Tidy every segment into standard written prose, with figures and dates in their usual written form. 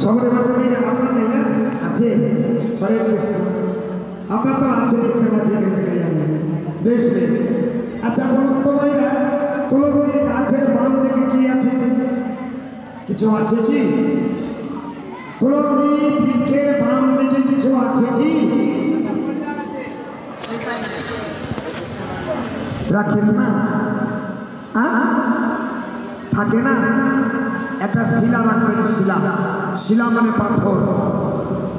সবার মধ্যে দিন আপনার নেই না আছে হরে কৃষ্ণ আপনার তো আছে দেখতে পাচ্ছি বেশ বেশ আচ্ছা বলুন তো ভাইরা তুলসী গাছের বাম দিকে কি আছে কিছু আছে কি তুলসী বৃক্ষের বাম দিকে কিছু আছে কি রাখেন না থাকে না একটা শিলা রাখবেন শিলা শিলা মানে পাথর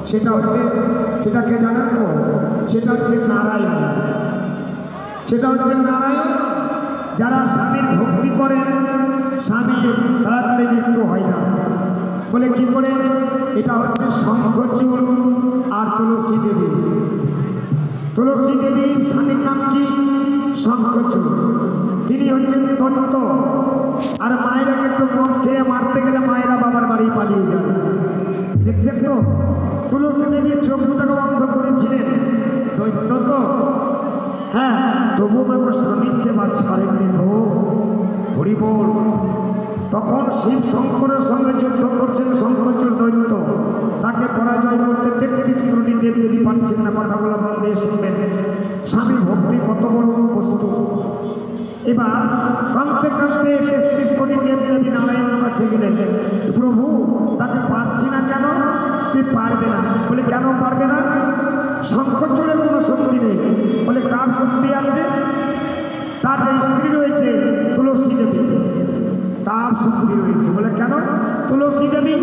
সেটা হচ্ছে সেটাকে জানেন তো সেটা হচ্ছে নারায়ণ সেটা হচ্ছে নারায়ণ যারা স্বামীর ভক্তি করেন স্বামীর তাড়াতাড়ি মৃত্যু হয় না বলে কি করে এটা হচ্ছে শঙ্খচূড় আর তুলসী দেবীর স্বামীর নাম কি শঙ্খচূড় তিনি হচ্ছেন দত্ত আর মায়েরাকে একটু মন খেয়ে মারতে গেলে মায়েরা বাবার বাড়ি পালিয়ে যায় দেখছেন তো তুলসী দেবীর চোখ দুটাকে বন্ধ করেছিলেন দৈত্য তো হ্যাঁ তবু আমার স্বামীর সেবা ছাড়েননি গো হরি বল তখন শিব শঙ্করের সঙ্গে যুদ্ধ করছেন শঙ্খচূড় দৈত্য তাকে পরাজয় করতে 33 কোটি দেবদেবী পাচ্ছেন না কথাগুলো মন দিয়ে শুনবেন স্বামী ভক্তি কত বড় বস্তু এবার কাঁদতে কাঁদতে 33 কোটি দেবদেবী নারায়ণের কাছে গেলেন প্রভু তাকে পারছি না কেন তুই পারবে না বলে কেন পারবে না শঙ্খচূড়ের কোনো শক্তি নেই বলে কার শক্তি আছে তার যে স্ত্রী রয়েছে তুলসী দেবী তার শক্তি রয়েছে বলে কেন তুলসী দেবী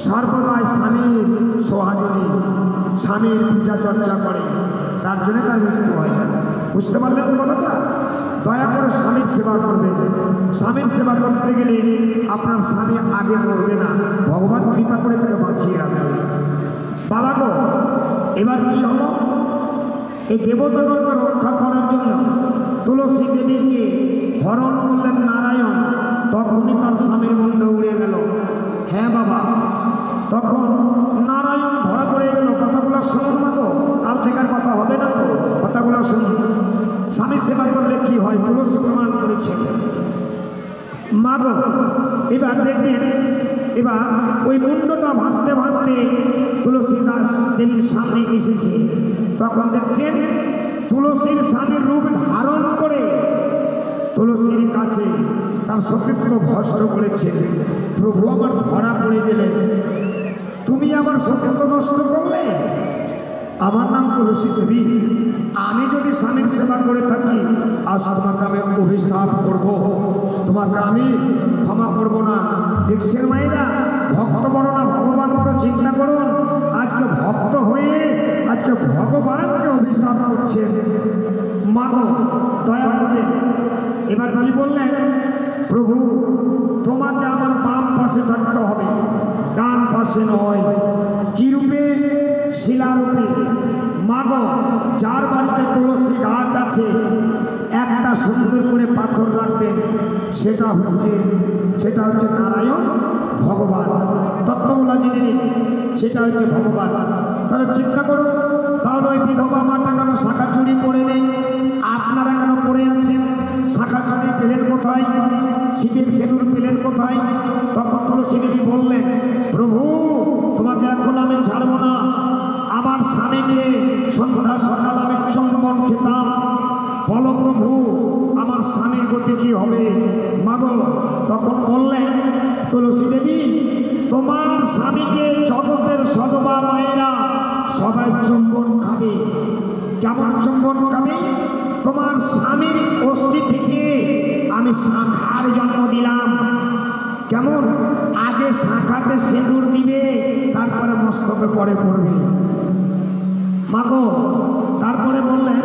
সর্বদাই স্বামীর সোহাগিনী স্বামীর পূজা চর্চা করে তার জন্য তার মৃত্যু হয় না বুঝতে পারলেন তো কথাটা দয়া করে স্বামীর সেবা করবেন স্বামীর সেবা করতে গেলে আপনার স্বামী আগে মরবে না ভগবান কৃপা করে তাকে বাঁচিয়ে রাখবে বাবা গো এবার কি হলো এই দেবতাগণকে রক্ষা করার জন্য তুলসী দেবীকে হরণ করলেন নারায়ণ তখনই তার স্বামীর মুন্ড উড়ে গেল হ্যাঁ বাবা তখন নারায়ণ ধরা পড়ে গেল কথাগুলো শুনুন না তো কাল থেকের কথা হবে না তো কথাগুলো শুনুন স্বামীর সেবা করলে কি হয় তুলসী প্রমাণ করেছে মা গো এবার দেখবেন এবার ওই মুন্ডটা ভাসতে ভাসতে তুলসী দাস দেবীর সামনে এসেছে তখন দেখছেন তুলসীর স্বামীর রূপ ধারণ করে তুলসীর কাছে তার সতীত্ব ভ্রষ্ট করেছে প্রভু আমার ধরা পড়ে গেলেন তুমি আমার সতীত্ব নষ্ট করলে আমার নাম তুলসী দেবী আমি যদি স্বামীর সেবা করে থাকি আজ তোমাকে আমি অভিশাপ করব তোমাকে আমি ক্ষমা করব না দেখছেন মায়েরা ভক্ত বড় না ভগবান বড় চিন্তা করুন আজকে ভক্ত হয়ে আজকে ভগবানকে অভিশাপ করছেন মা গো দয়া করে এবার কি বললেন প্রভু তোমাকে আমার বাম পাশে থাকতে হবে ডান পাশে নয় কি রূপে শিলারূপে মা গো যার বাড়িতে তুলসী গাছ আছে একটা সুন্দর করে পাথর রাখবেন সেটা হচ্ছে নারায়ণ ভগবান তত্ত্বগুলা জেনে নিন সেটা হচ্ছে ভগবান তাহলে চিন্তা করুন তাহলে ওই বিধবা মাটা কেন শাখা চুরি করে নেই আপনারা কেন পড়ে আছেন শাখা চুরি পেলেন কোথায় শিবের সেতুর পেলেন কোথায় তখন তুলসী দেবী বললেন প্রভু তোমাকে এখন আমি ছাড়বো না আমার স্বামীকে সন্ধ্যা সকাল আমি চম্বন খেতাম বলো প্রভু আমার স্বামীর গতি কি হবে মাগো তখন বললেন তুলসী দেবী তোমার স্বামীকে জগতের সদবা মায়েরা সবাই চুম্বন খাবে কেমন চুম্বন খাবে তোমার স্বামীর অস্থি থেকে আমি শাখার জন্ম দিলাম কেমন আগে শাখাতে সিঁদুর দিবে তারপরে মস্তকে পরে পড়বে মাগো তারপরে বললেন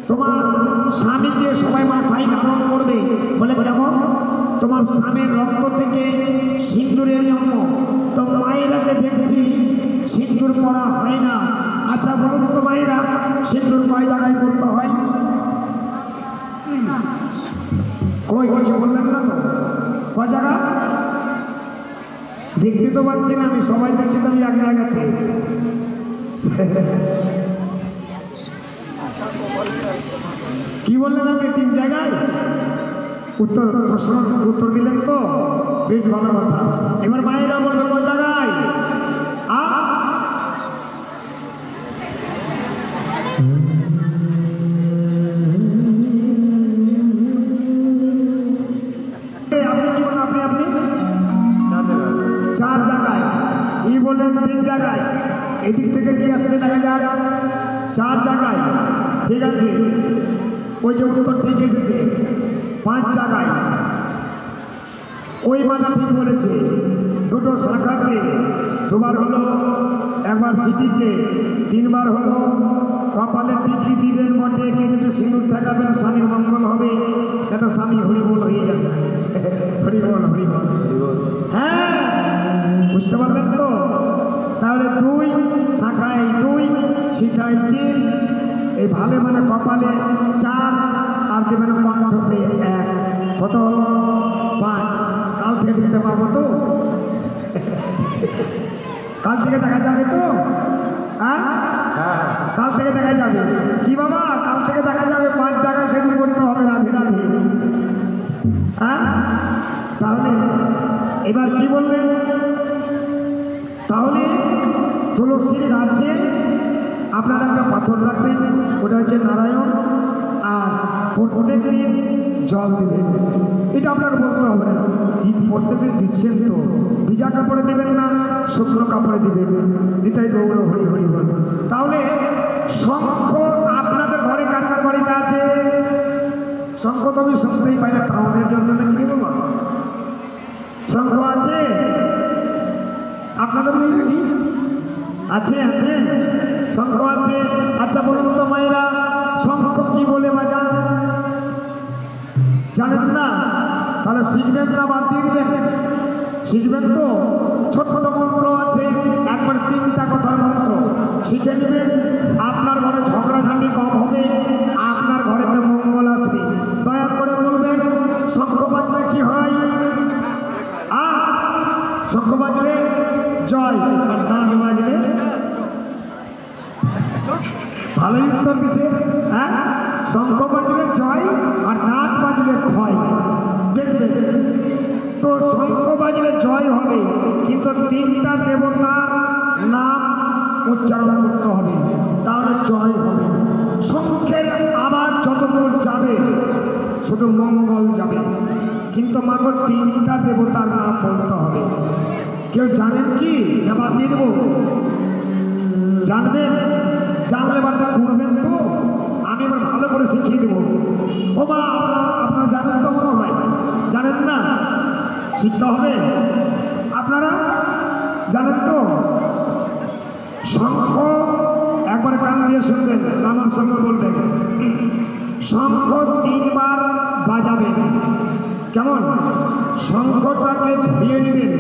তোমার স্বামীকে সবাই মাথায় ধারণ করবে বলে কেমন তোমার স্বামীর রক্ত থেকে সিঁদুরের জন্ম তো মায়েরাকে দেখছি সিঁদুর পড়া হয় না আচ্ছা বলুন তো মায়েরা সিঁদুর কয় জায়গায় পড়তে হয় কই কিছু বললেন না তো কয় জায়গা দেখতে তো পাচ্ছি না আমি সবাই দেখছি তো আমি আগে আগাতে কি বললেন আপনি 3 জায়গায় উত্তর প্রশ্ন উত্তর দিলেন তো বেশ ভালো কথা এবার মায়েরা বলবে কয় জায়গা 4 জায়গায়, ই বললেন 3 জায়গায়। এদিক থেকে কি আসছে দেখা যাক, 4 জায়গায়। ঠিক আছে, ওই যে উত্তর ঠিক এসেছে 5 জায়গায়। ওই মাটা ঠিক বলেছে। দুটো শাখাতে 2 বার হলো, একবার সিটিতে 3 বার হলো। কপালে টিকলি দিবেন বটে, কিন্তু সিঁদুর ঠেকাবেন, স্বামীর মঙ্গল হবে, এত স্বামী হরিবোল হয়ে যাবে। হরিবোল হরিবোল। হ্যাঁ, বুঝতে পারলেন তো? তাহলে 2 শাখায় 2, শিখায় 3, এই ভালে মানে কপালে 4, আর দেবেন কণ্ঠতে 1। কত হলো? 5। কাল থেকে দিতে পারবো তো? কাল থেকে দেখা যাবে তো? হ্যাঁ, কাল থেকে দেখা যাবে। কি বাবা, কাল থেকে দেখা যাবে। 5 জায়গায় সেদিন করতে হবে। রাধে রাধে। হ্যাঁ, তাহলে এবার কি বললেন? তাহলে তুলসীর গাছে আপনারা একটা পাথর রাখবেন, ওটা হচ্ছে নারায়ণ, আর প্রত্যেক দিন জল দেবেন। এটা আপনার বলতে হবে না, প্রত্যেক দিন দিচ্ছেন তো। ভিজা কাপড়ে দেবেন না, শুকনো কাপড়ে দিবেন। এটাই গৌর হরি হরি বল। তাহলে শঙ্খ আপনাদের ঘরে কার কার বাড়িতে আছে? শঙ্খ তো আমি শুনতেই পাই না, টাউনের জন্য না, কি বলবো? শঙ্খ আছে আপনাদের নেই বুঝি? আছে আছে, শঙ্খ আছে। আচ্ছা বলুন তো মায়েরা, শঙ্খ কি বলে বাজান? জানেন না? তাহলে শিখবেন না, বাদ দিয়ে দিবেন? শিখবেন তো? ছোট ছোট মন্ত্র আছে, একবার 3টা কথার মন্ত্র শিখে নেবেন। আপনার ঘরে ঝগড়াঝাটি কম হবে, আপনার ঘরেতে মঙ্গল আসবে। দয়া করে বলবেন, শঙ্খ বাজলে কি হয়? শঙ্খ বাজলে জয়, আর গান বাজলে ভালোই উত্তর দিছে। হ্যাঁ, শঙ্খ বাজলে জয়, আর নাচ বাজলে ক্ষয়। বেশ বেশ। তো শঙ্খ বাজলে জয় হবে, কিন্তু 3টা দেবতার নাম উচ্চারণ করতে হবে, তাহলে জয় হবে। শঙ্খের আবার যতদূর যাবে শুধু মঙ্গল যাবে, কিন্তু মাগো 3টা দেবতার নাম বলতে হবে। কেউ জানেন কি? এবার দিয়ে দেবো? জানবেন? জানলে বার্তা করবেন তো? আমি এবার ভালো করে শিখিয়ে দেবো। ও মা, আপনারা জানেন তো মনে হয়? জানেন না? শিখতে হবে। আপনারা জানেন তো? শঙ্খ একবার কান দিয়ে শুনবেন, আমার সঙ্গে বলবেন। শঙ্খ 3 বার বাজাবেন। কেমন? শঙ্খটাকে ধুয়ে নেবেন,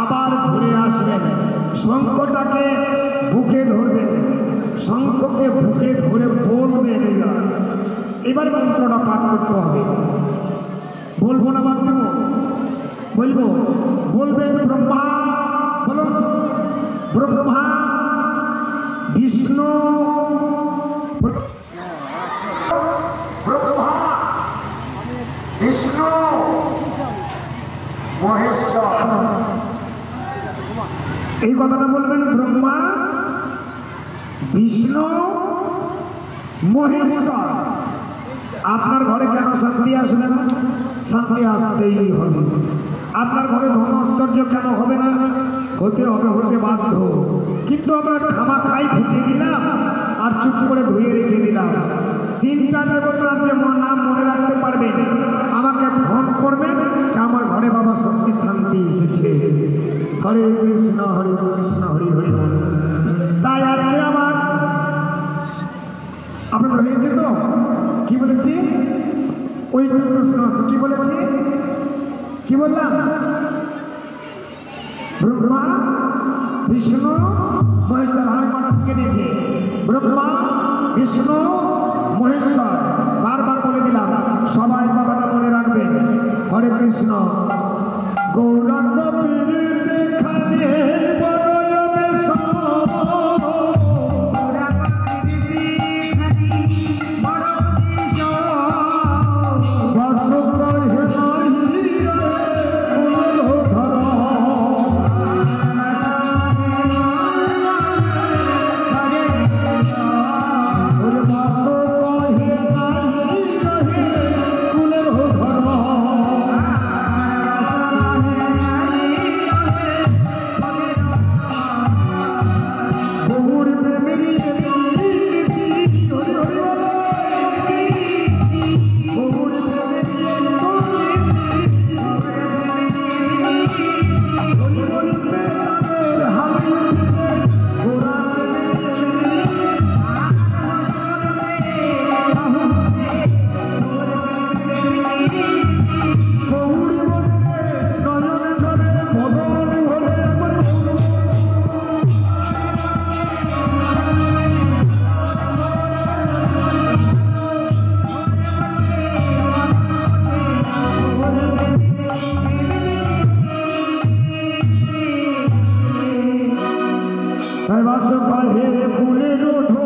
আবার ঘুরে আসবেন। শঙ্খটাকে বুকে ধরবেন, শঙ্খকে বুকে ধরে বলবেন। এবার মন্ত্রটা পাঠ করতে হবে। বলবো না বাদ দেবো? বলবো। বলবেন ব্রহ্মা, বলুন ব্রহ্মা বিষ্ণু, ব্রহ্মা বিষ্ণু মহেশ্বর। এই কথাটা বলবেন, ব্রহ্মা বিষ্ণু মহেশ্বর। আপনার ঘরে কেন শান্তি আসবে না? শান্তি আসতেই হবে। আপনার ঘরে ধন ঐশ্বর্য কেন হবে না? হতে হবে, হতে বাধ্য। কিন্তু আমরা খামাখাই ফুটিয়ে দিলাম আর চুপ করে ধুয়ে রেখে দিলাম। 3টা দেবতার যে নাম মনে রাখতে পারবেন, আমাকে ফোন করবেন, আমার ঘরে বাবা সত্যি শান্তি এসেছে। হরে কৃষ্ণ হরে কৃষ্ণ হরি হরি বল। তাই আজকে আমার আপনার হয়েছে তো? কি বলেছি? ওই প্রশ্ন আছে, কি বলেছি? কি বললাম? ব্রহ্মা বিষ্ণু মহেশ্বর। আমি মানুষকে নিয়েছি ব্রহ্মা বিষ্ণু মহেশ্বর, বারবার বলে দিলাম। সবাই কথাটা মনে রাখবেন। হরে কৃষ্ণ। গৌরাঙ্গ পীড়িতে খানে বড় বেশ, তাই বাস কহে ফুলের ওঠো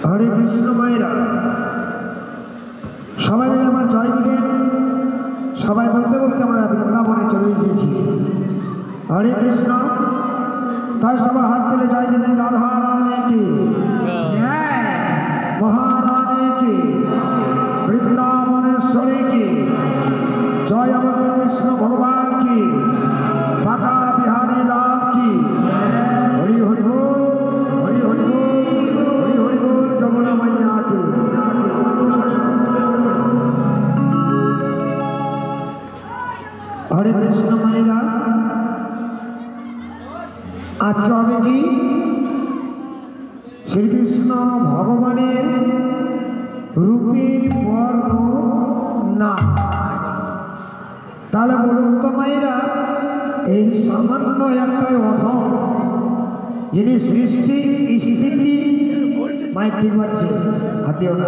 हरे कृष्ण मायरा सबाई मिले आमार जय दिलेन सबाई बोलते बोलते आमरा वृंदावने चले एसेछि हरे कृष्ण ताई सबाई हाथ तुले जय दिलेन राधा रानी की जय महारानी की वृंदावनेश्वरी की जय अमर कृष्ण भगवान की बाका बिहारी लाल की हरि हरि बोल हरि हरि बोल जमुना मैया की हरे कृष्ण मैया आज के हमें कि श्री कृष्ण भगवानेर रूपेर वर्ण ना ताहले बोलुन तो मायरा এই সামান্য একটা অধম যিনি সৃষ্টি স্থিতি মাইক ঠিক পাচ্ছে হাতিও না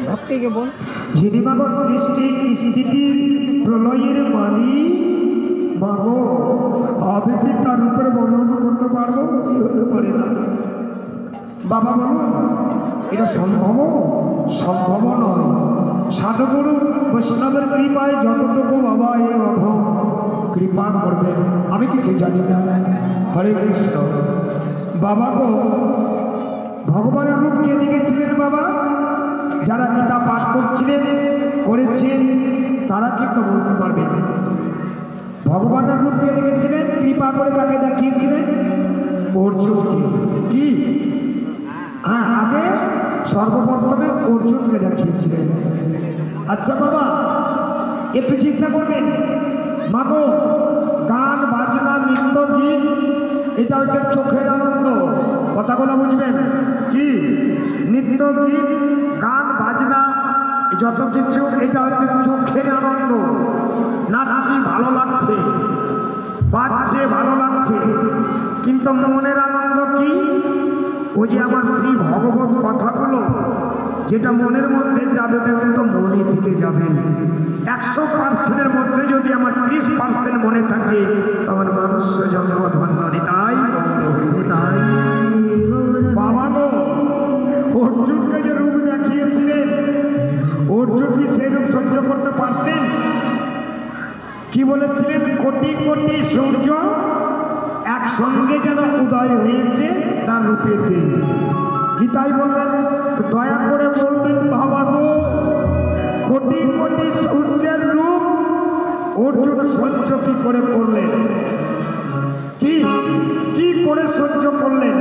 ভক্তিকে বল যিনি মাগো সৃষ্টি স্থিতি প্রলয়ের মালিক মাগো আমি কি তার উপরে বর্ণনা করতে পারবো? হতে পারে না বাবা বলুন এটা সম্ভব? সম্ভব নয়। সাধুগুরু বৈষ্ণবের কৃপায় যতটুকু বাবা এই অধম কৃপা করবেন আমি কিছু জানি না। হরে কৃষ্ণ। বাবা গো ভগবানের রূপ কে দেখেছিলেন বাবা? যারা গীতা পাঠ করছিলেন করেছেন তারা কিন্তু বলতে পারবেন ভগবানের রূপ কে দেখেছিলেন। কৃপা করে তাকে দেখিয়েছিলেন অর্জুনকে। কি? হ্যাঁ, আগে সর্বপ্রথমে অর্জুনকে দেখিয়েছিলেন। আচ্ছা বাবা একটু চিন্তা করবেন মাগো গান বাজনা নৃত্য গীত এটা হচ্ছে চোখের আনন্দ। কথাগুলো বুঝবেন কি? নৃত্য গীত গান বাজনা যত কিছু এটা হচ্ছে চোখের আনন্দ। নাচছি ভালো লাগছে, বাজছে ভালো লাগছে, কিন্তু মনের আনন্দ কি? ওই যে আমার শ্রী ভগবত কথাগুলো যেটা মনের মধ্যে যাবে ওটা কিন্তু মনে থেকে যাবে। 100%-এর মধ্যে যদি আমার 30% মনে থাকে তখন মানুষ জন্ম ধন্য। নিতাই নিতাই বাবা গো অর্জুনকে যে রূপ দেখিয়েছিলেন অর্জুন কি সেই রূপ সহ্য করতে পারতেন? কি বলেছিলেন? কোটি কোটি সূর্য একসঙ্গে যেন উদয় হয়েছে তার রূপেতে। গীতাই বললেন তো দয়া করে বলবেন বাবা গো কোটি কোটি সূর্যের রূপ অর্জুন সহ্য কি করে করলেন? কি কি করে সহ্য করলেন?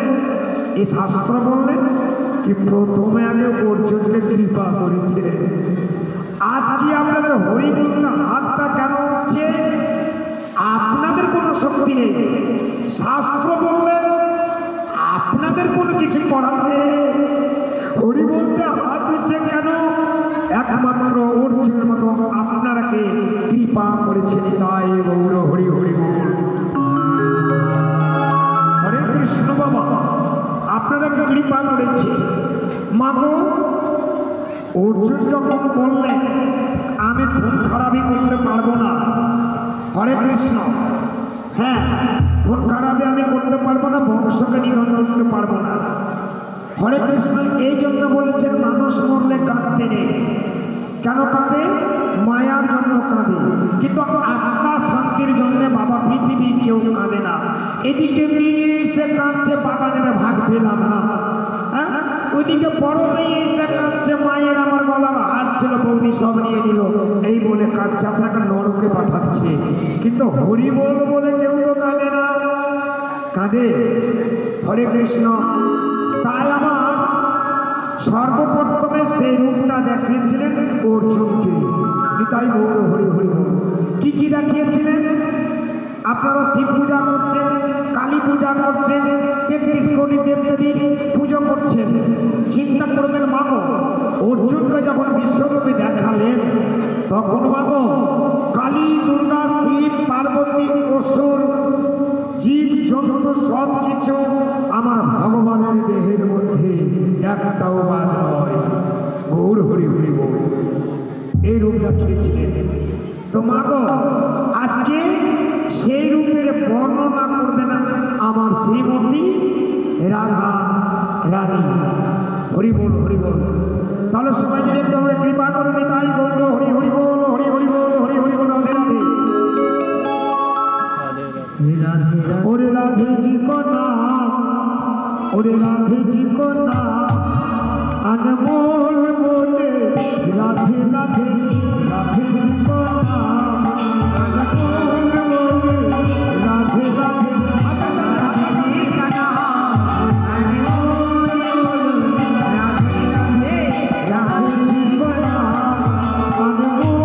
এই শাস্ত্র বললেন কি প্রথমে আগে অর্জুনকে কৃপা করেছিলেন। আজ কি আপনাদের হরি বলতে হাতটা কেন উঠছে? আপনাদের কোনো শক্তি নেই। শাস্ত্র বললেন আপনাদের কোনো কিছু করার নেই। হরি বলতে হাত উঠছে কেন? একমাত্র অর্জুনের মতো আপনারাকে কৃপা করেছেন তাই গৌর হরি হরি বল। হরে কৃষ্ণ বাবা আপনারাকে কৃপা করেছে। মাগো অর্জুন যখন বললেন আমি খুন খারাপি করতে পারবো না। হরে কৃষ্ণ। হ্যাঁ খুন খারাপি আমি করতে পারবো না, বংশকে নিধন করতে পারবো না। হরে কৃষ্ণ। এই জন্য বলেছেন মানুষ মরলে কাঁদতে নেই। কেন কাঁদে? মায়ার জন্য কাঁদে, কিন্তু আত্মা শান্তির জন্য বাবা পৃথিবীর কেউ কাঁদে না। এদিকে নিয়ে এসে কাঁদছে বাগানের ভাগ পেলাম না, হ্যাঁ ওইদিকে বড় মেয়ে এসে কাঁদছে মায়ের আমার গলার হাত ছিল বৌদি সব নিয়ে নিল এই বলে কাঁদছে, আপনাকে নরকে পাঠাচ্ছে। কিন্তু হরি বল বলে কেউ তো কাঁদে না, কাঁদে। হরে কৃষ্ণ। তাই আমার সর্বপ্রথমে সেই রূপটা দেখিয়েছিলেন অর্জুনকে। তাই গৌর হরি হরি বল। কি কি দেখিয়েছিলেন? আপনারা শিব পূজা করছেন, কালী পূজা করছেন, 33 কোটি দেবদেবীর পুজো করছেন। চিন্তা করবেন মাগো অর্জুনকে যখন বিশ্বরূপে দেখালেন তখন মাগো কালী দুর্গা শিব পার্বতী অসুর জীব জন্তু সব কিছু আমার ভগবানের দেহের মধ্যে একটাও বাদ নয়। গৌর হরি হরি বল। এই রূপ দেখিয়েছিলেন। তো মাগো আজকে সেই রূপের বর্ণনা করবে না আমার শ্রীমতী রাধা রানী। হরি বল হরি বল। তাহলে সবাই মিলে একটু কৃপা করবে তাই গৌর হরি হরি বল হরি হরি বল হরি হরি বল। রাধে রাধে। ওরে রাধে জি को नाम, ওরে রাধে জি को नाम अनमोल बोले राधे राधे राधे जी को नाम अनमोल बोले राधे राधे राधे जी का नाम अनमोल बोले राधे राधे राधे जी को नाम अनमोल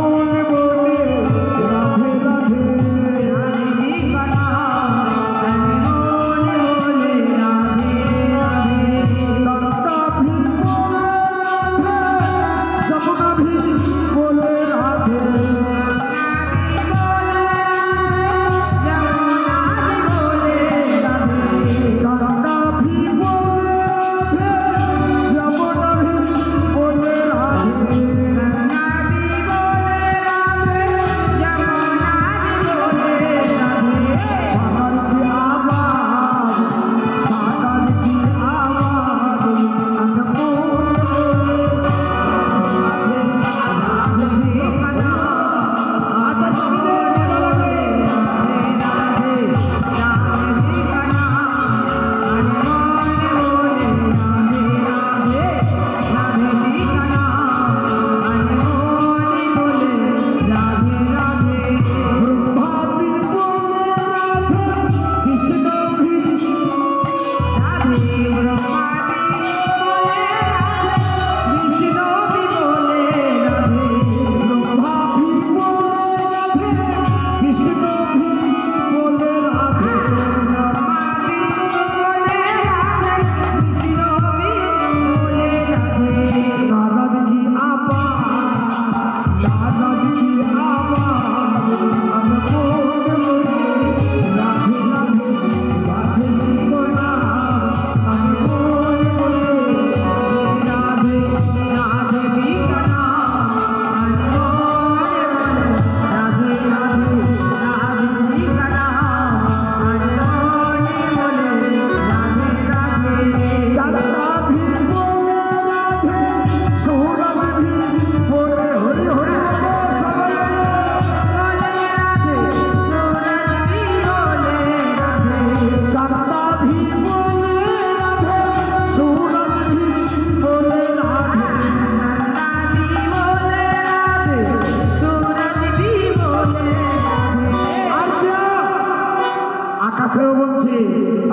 আকাশেও বলছে,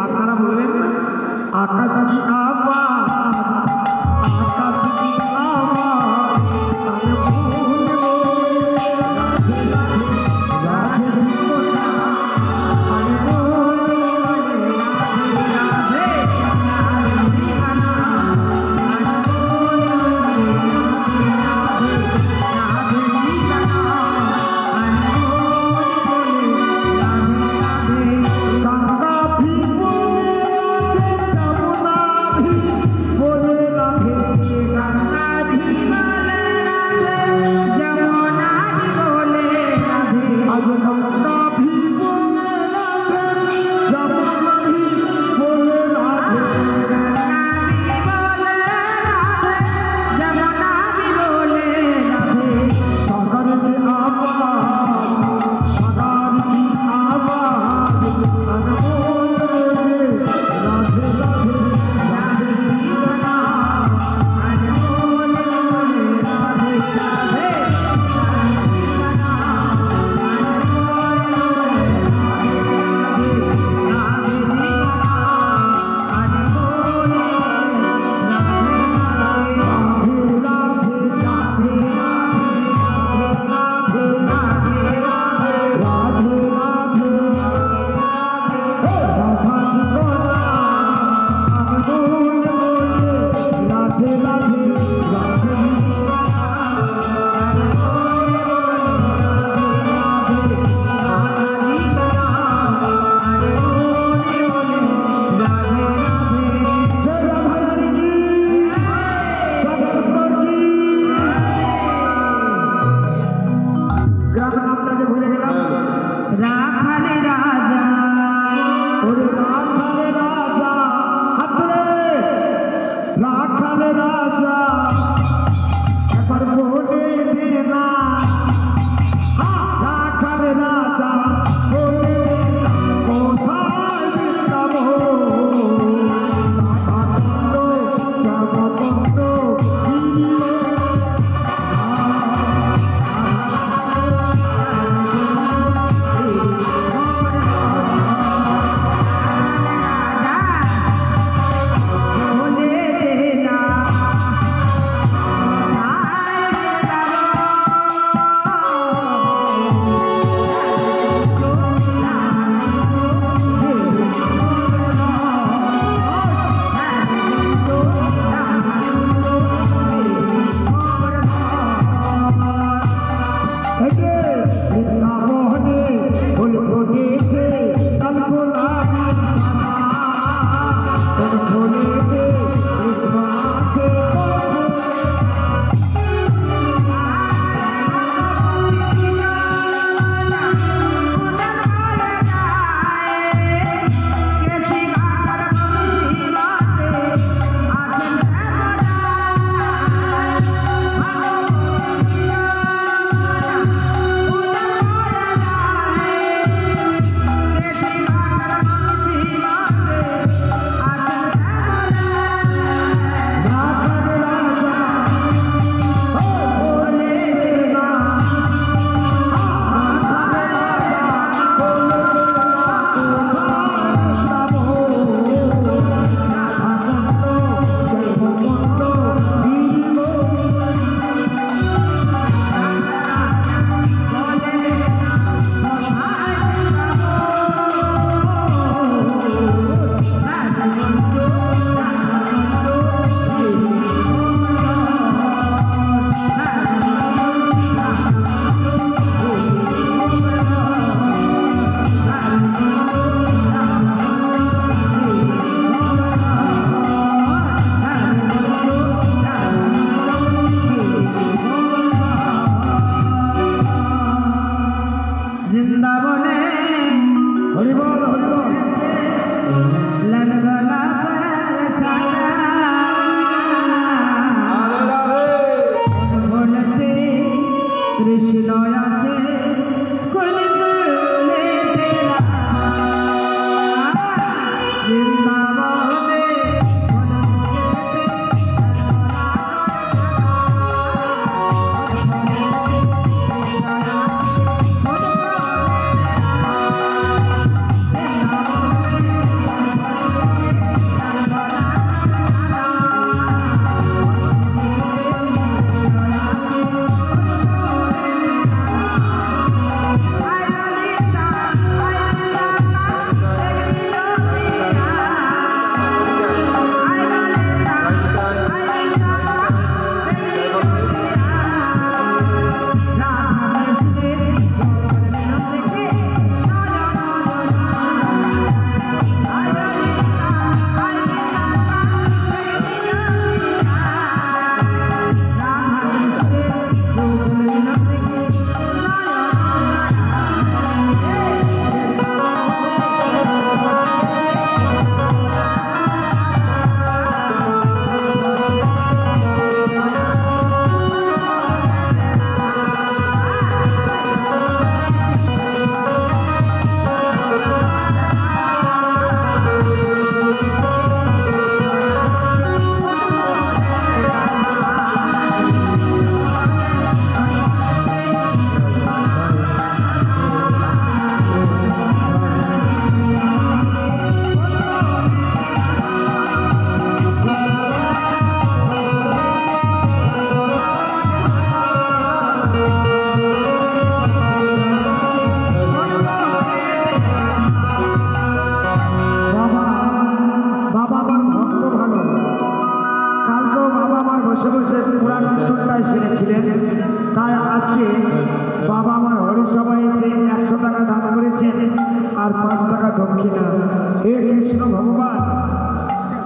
আপনারা বলবেন না আকাশ কি আওয়াজ, আকাশ কি আওয়াজ, আমি বলবো রাধে রাধে রাধে কৃষ্ণ, আমি বলবো রাধে রাধে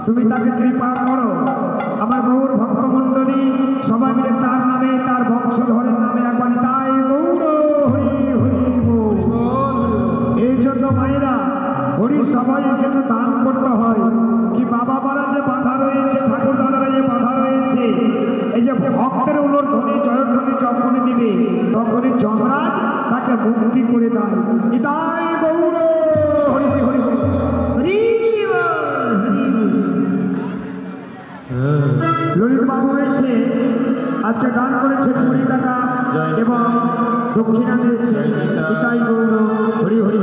তুমি তাকে কৃপা করো। আমার গৌর ভক্তমণ্ডলী সবাই মিলে তার নামে, তার বংশধরের নামে একবার তাই গৌর হরি হরি বল। এই জন্য মায়েরা হরি সবাই সেটা দান করতে হয়। কি বাবা মারা যে বাধা রয়েছে, ঠাকুর দাদারা যে বাধা রয়েছে, এই যে ভক্তের উলোধ্বনি জয়ধ্বনি যখনই দিবে তখনই যমরাজ তাকে মুক্তি করে দেয়। তাই গৌর হরি হরি হরি ললিত বাবু এসে আজকে গান করেছে 20 টাকা এবং দক্ষিণা দিয়েছে। তাই গৌর হরি হরি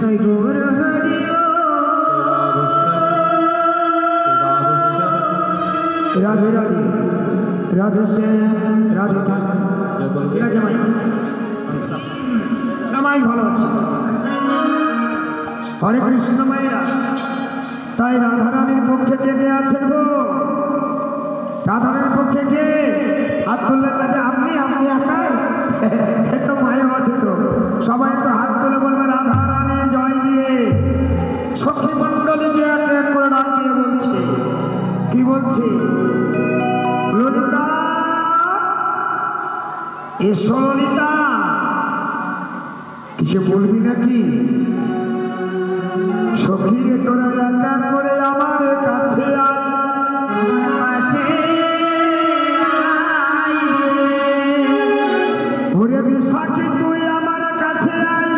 তাই গৌর হরি রাধে রাধে রাধে শ্যাম রাধে থাক। ঠিক আছে ভাই, আমায় ভালো আছে। হরে কৃষ্ণ মায়েরা, তাই রাধারানীর পক্ষে কে কে আছেন গো? রাধারানীর পক্ষে কে হাত তুললেন না যে আপনি আপনি একাই? তো মায়ের আছে তো, সবাই একটু হাত তুলে বলবে রাধারানী জয় দিয়ে। সখী মণ্ডলী যে এক এক করে ডাক দিয়ে বলছে, কি বলছে? ললিতা এসো ললিতা, কিছু বলবি নাকি? সখীরে তোরা একা করে আমার কাছে আয়, ওরে বিশাখী তুই আমার কাছে আয়,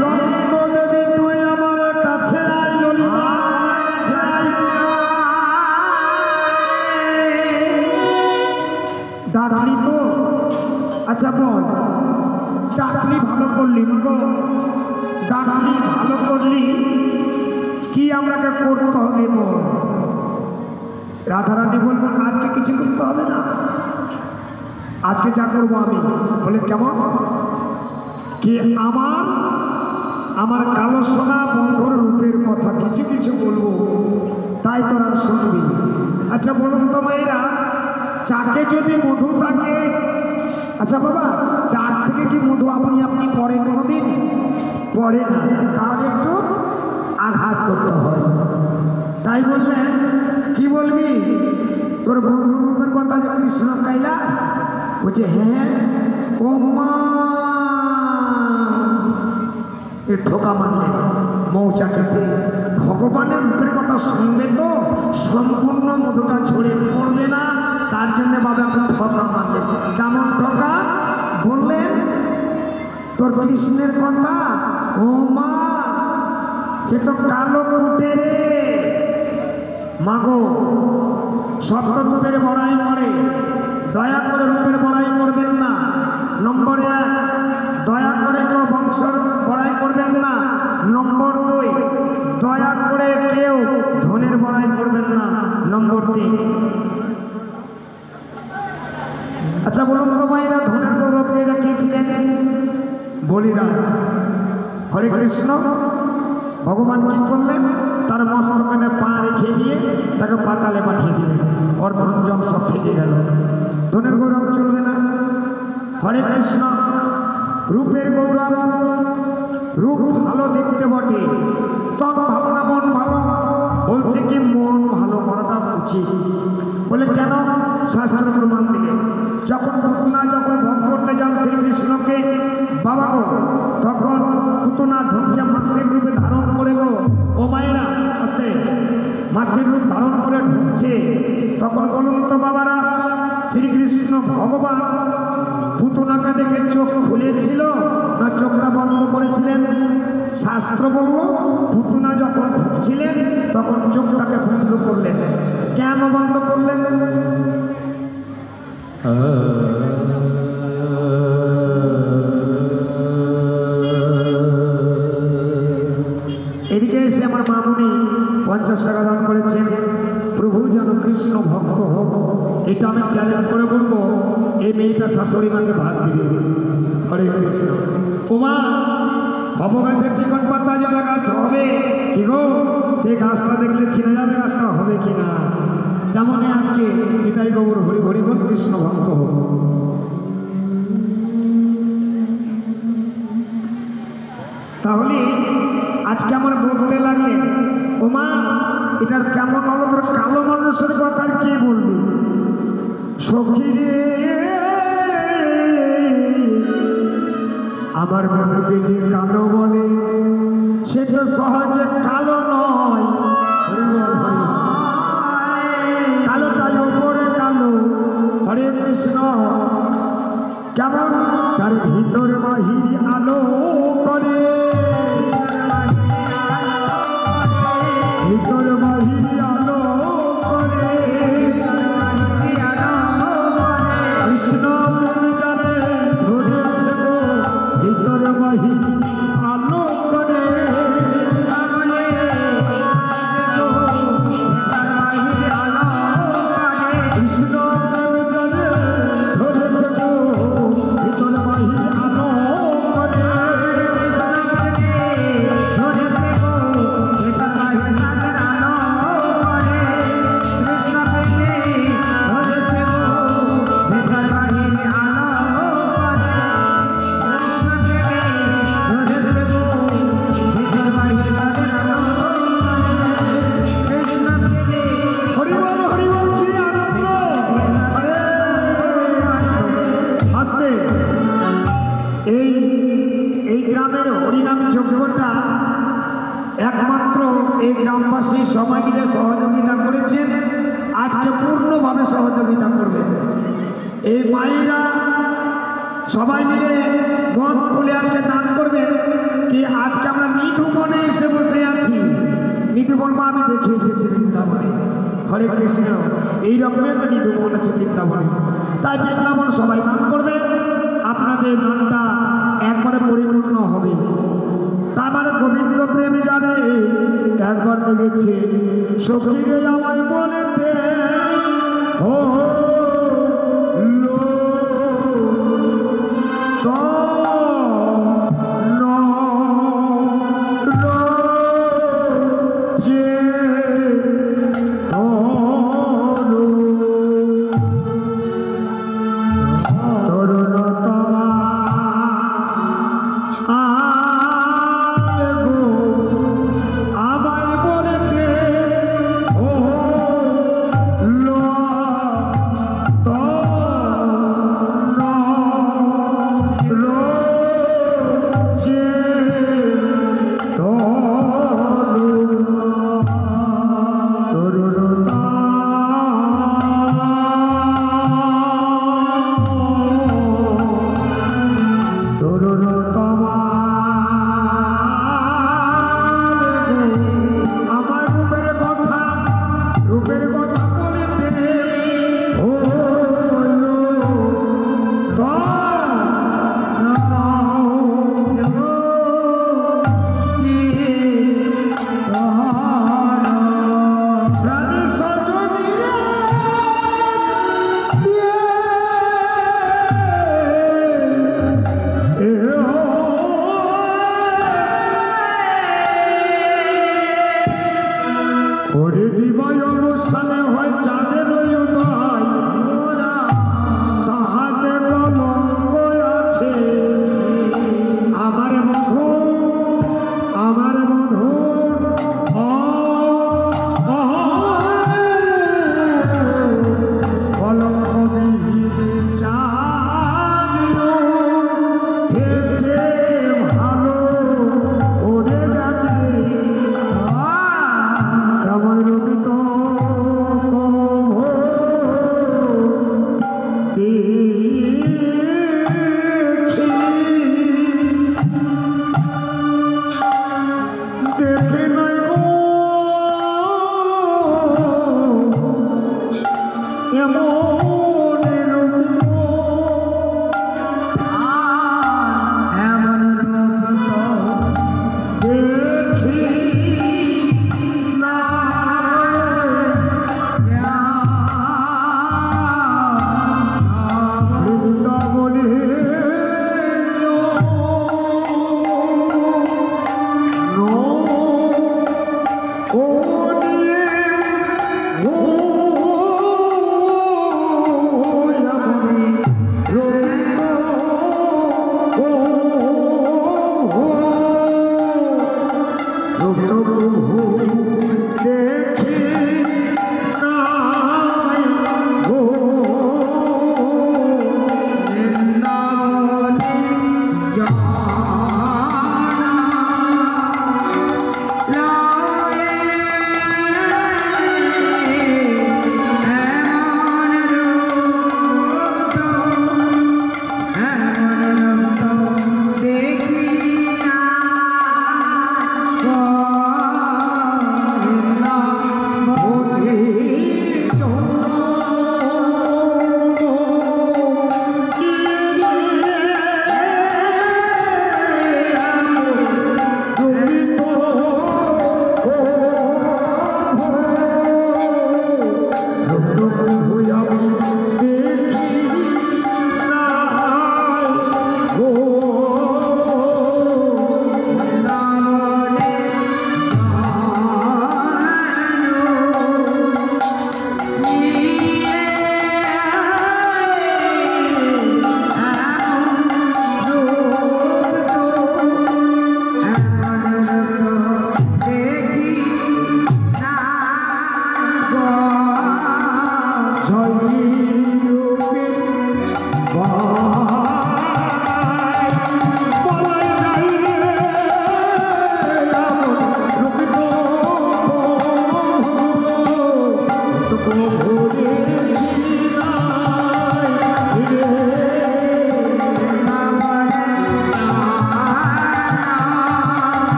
রত্নদেবী তুই আমার কাছে আয়, ললিতা ডাকলি তো? আচ্ছা বল, ডাকলি ভালো করলি গো, ডাকলি ভালো করলি, কি আমাকে করতে হবে বল? রাধারানী বলবো আজকে কিছু করতে হবে না, আজকে যা করবো আমি। বলে কেমন? কি আমার কালো সোনা বন্ধুর রূপের কথা কিছু কিছু বলবো, তাই তোরা শুনবি। আচ্ছা বলুন তো মায়েরা, চাকে যদি মধু থাকে, আচ্ছা বাবা চাক থেকে কি মধু আপনি আপনি পড়ে কোনোদিন? পড়ে না, তাহলে একটু আঘাত করতে হয়। তাই বললেন কি বলবি তোর বন্ধুর রূপের কথা যে কৃষ্ণ কাইলা? বলছে হ্যাঁ ও মা, এ ঠোকা মারলেন মৌচাকেতে। ভগবানের রূপের কথা শুনবে তো সম্পূর্ণ মধুটা ঝরে পড়বে না, তার জন্য বাবা একটু ঠকা মারলেন। কেমন ঠকা? বললেন তোর কৃষ্ণের কথা, ও মা সে তো কালো কুটে রে। মাগো সত্য রূপের বড়াই করে, দয়া করে রূপের বড়াই করবেন না। নম্বর 1, দয়া করে কেউ বংশের বড়াই করবেন না। নম্বর 2, দয়া করে কেউ ধনের বড়াই করবেন না। নম্বর 3, আচ্ছা বলুন তো ভাইরা, ধনের গৌরবকে এরা কে ছিলেন? বলিরাজ। হরে কৃষ্ণ। ভগবান কি করলেন? তার মস্তকে পা রেখে দিয়ে তাকে পাতালে পাঠিয়ে দিলেন, ওর ধন জন সব থেকে গেল। ধনের গৌরব চলবে না। হরে কৃষ্ণ। রূপের গৌরব, রূপ ভালো দেখতে বটে, তন ভালো না মন ভালো? বলছে কি মন ভালো করাটা উচিত। বলে কেন? শাস্ত্র প্রমাণ দিলে। যখন পুতনা যখন বধ করতে যান শ্রীকৃষ্ণকে, বাবা গো, তখন পুতনা ঢুকছে মাসির রূপে ধারণ করে গো, ও মায়েরা আস্তে, মাসির রূপ ধারণ করে ঢুকছে। তখন বলুন তো বাবারা, শ্রীকৃষ্ণ ভগবান পুতনাকে দেখে চোখ খুলেছিল না চোখটা বন্ধ করেছিলেন? শাস্ত্র বলল পুতনা যখন ঢুকছিলেন তখন চোখটাকে বন্ধ করলেন। কেন বন্ধ করলেন? এদিকে এসে আমার মামুনি 50 টাকা দান করেছেন। প্রভু যেন কৃষ্ণ ভক্ত হোক, এটা আমি চ্যালেঞ্জ করে বলবো। এই মেয়েটা শাশুড়ি মাকে ভাত দিবে। হরে কৃষ্ণ। উমা ভব গাছের চিকন পাতা যেটা গাছ হবে কি গো, সেই গাছটা দেখলে চিনে যাবে গাছটা হবে কিনা। তেমনই আজকে নিতাই গৌর হরি হরি বল, কৃষ্ণ ভক্ত হোক। তাহলে আজকে আমার বলতে লাগলেন, ওমা এটার কেমন হলো, তোর কালো মানুষের কথা আর কি বলবি? সখী রে আমার বন্ধুকে যে কালো বলে সেটা সহজে কালো নয়। কালোটাই ওপরে কালো। হরে কৃষ্ণ। কেমন? তার ভিতর বাহির আলো করে, ভিতর বাহির আলো করে। কৃষ্ণ জানে ধরেছে গো ভিতর বাহির আলো করে। কৃষ্ণ জানে ধরেছে গো ভিতর বাহির আলো করে। এই গ্রামের হরিনাম যজ্ঞটা একমাত্র এই গ্রামবাসী সবাই মিলে সহযোগিতা করেছেন, আজকে পূর্ণভাবে সহযোগিতা করবেন। এই মায়েরা সবাই মিলে মন খুলে আজকে দান করবেন। কি আজকে আমরা নিধুবনে এসে বসে আছি, নিধুবন মা আমি দেখে এসেছি বৃন্দাবনে। হরে কৃষ্ণ। এইরকম একটা নিধুবন আছে বৃন্দাবনে, তাই বৃন্দাবন সবাই দান করবে, আপনাদের দানটা একবারে পরিপূর্ণ হবে। তার মানে গোবিন্দ প্রেমী জানে একবার লেগেছে, সখীরে আমায় বলেতে ও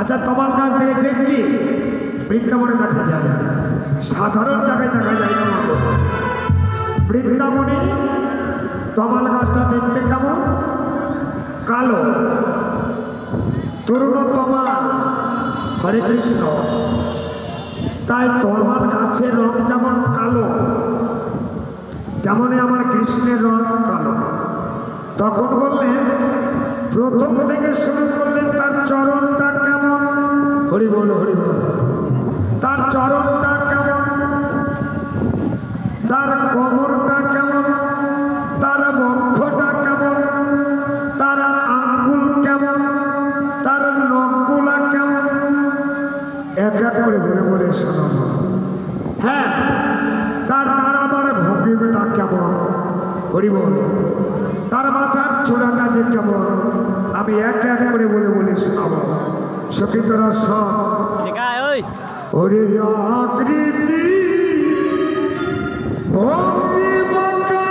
আচ্ছা তমাল গাছ দেখেছেন কি? বৃন্দাবনে দেখা যায়, সাধারণ জায়গায় দেখা যায় না। বৃন্দাবনে তমাল গাছটা দেখতে কেমন? কালো, তরুণ তমাল। হরে কৃষ্ণ। তাই তমাল গাছের রং যেমন কালো, তেমনই আমার কৃষ্ণের রং কালো। তখন বললেন, প্রথম থেকে শুরু করলেন তার চরণটা কেমন? হরি বল হরি বল। তার চরণটা কেমন, তার কোমরটা কেমন, তার বক্ষটা কেমন, তার আঙ্গুল কেমন, তার নখগুলা কেমন, এক এক করে বলে বলে শোনাবো। হ্যাঁ, তার দাঁড়াবার ভঙ্গিটা কেমন? হরি বল। তার মাথার চূড়াটা যে কেমন, আমি এক এক করে বলে বলে শোনাবো। সখী তোরা সব ওরে আকৃতি ভঙ্গি বাঁকা,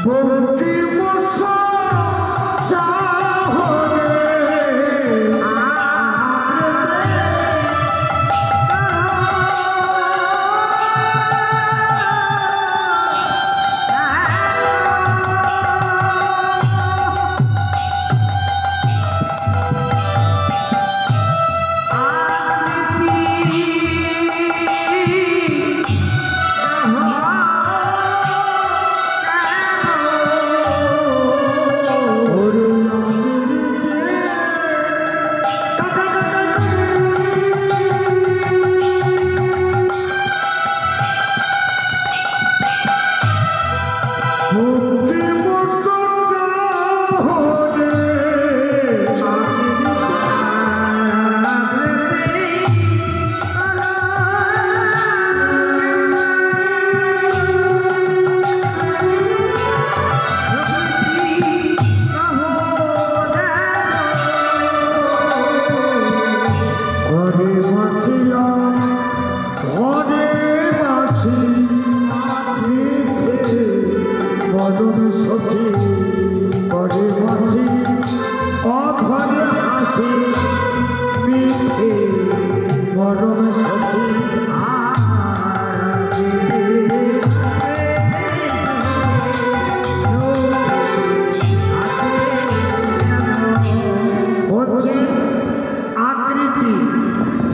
ভঙ্গি মশা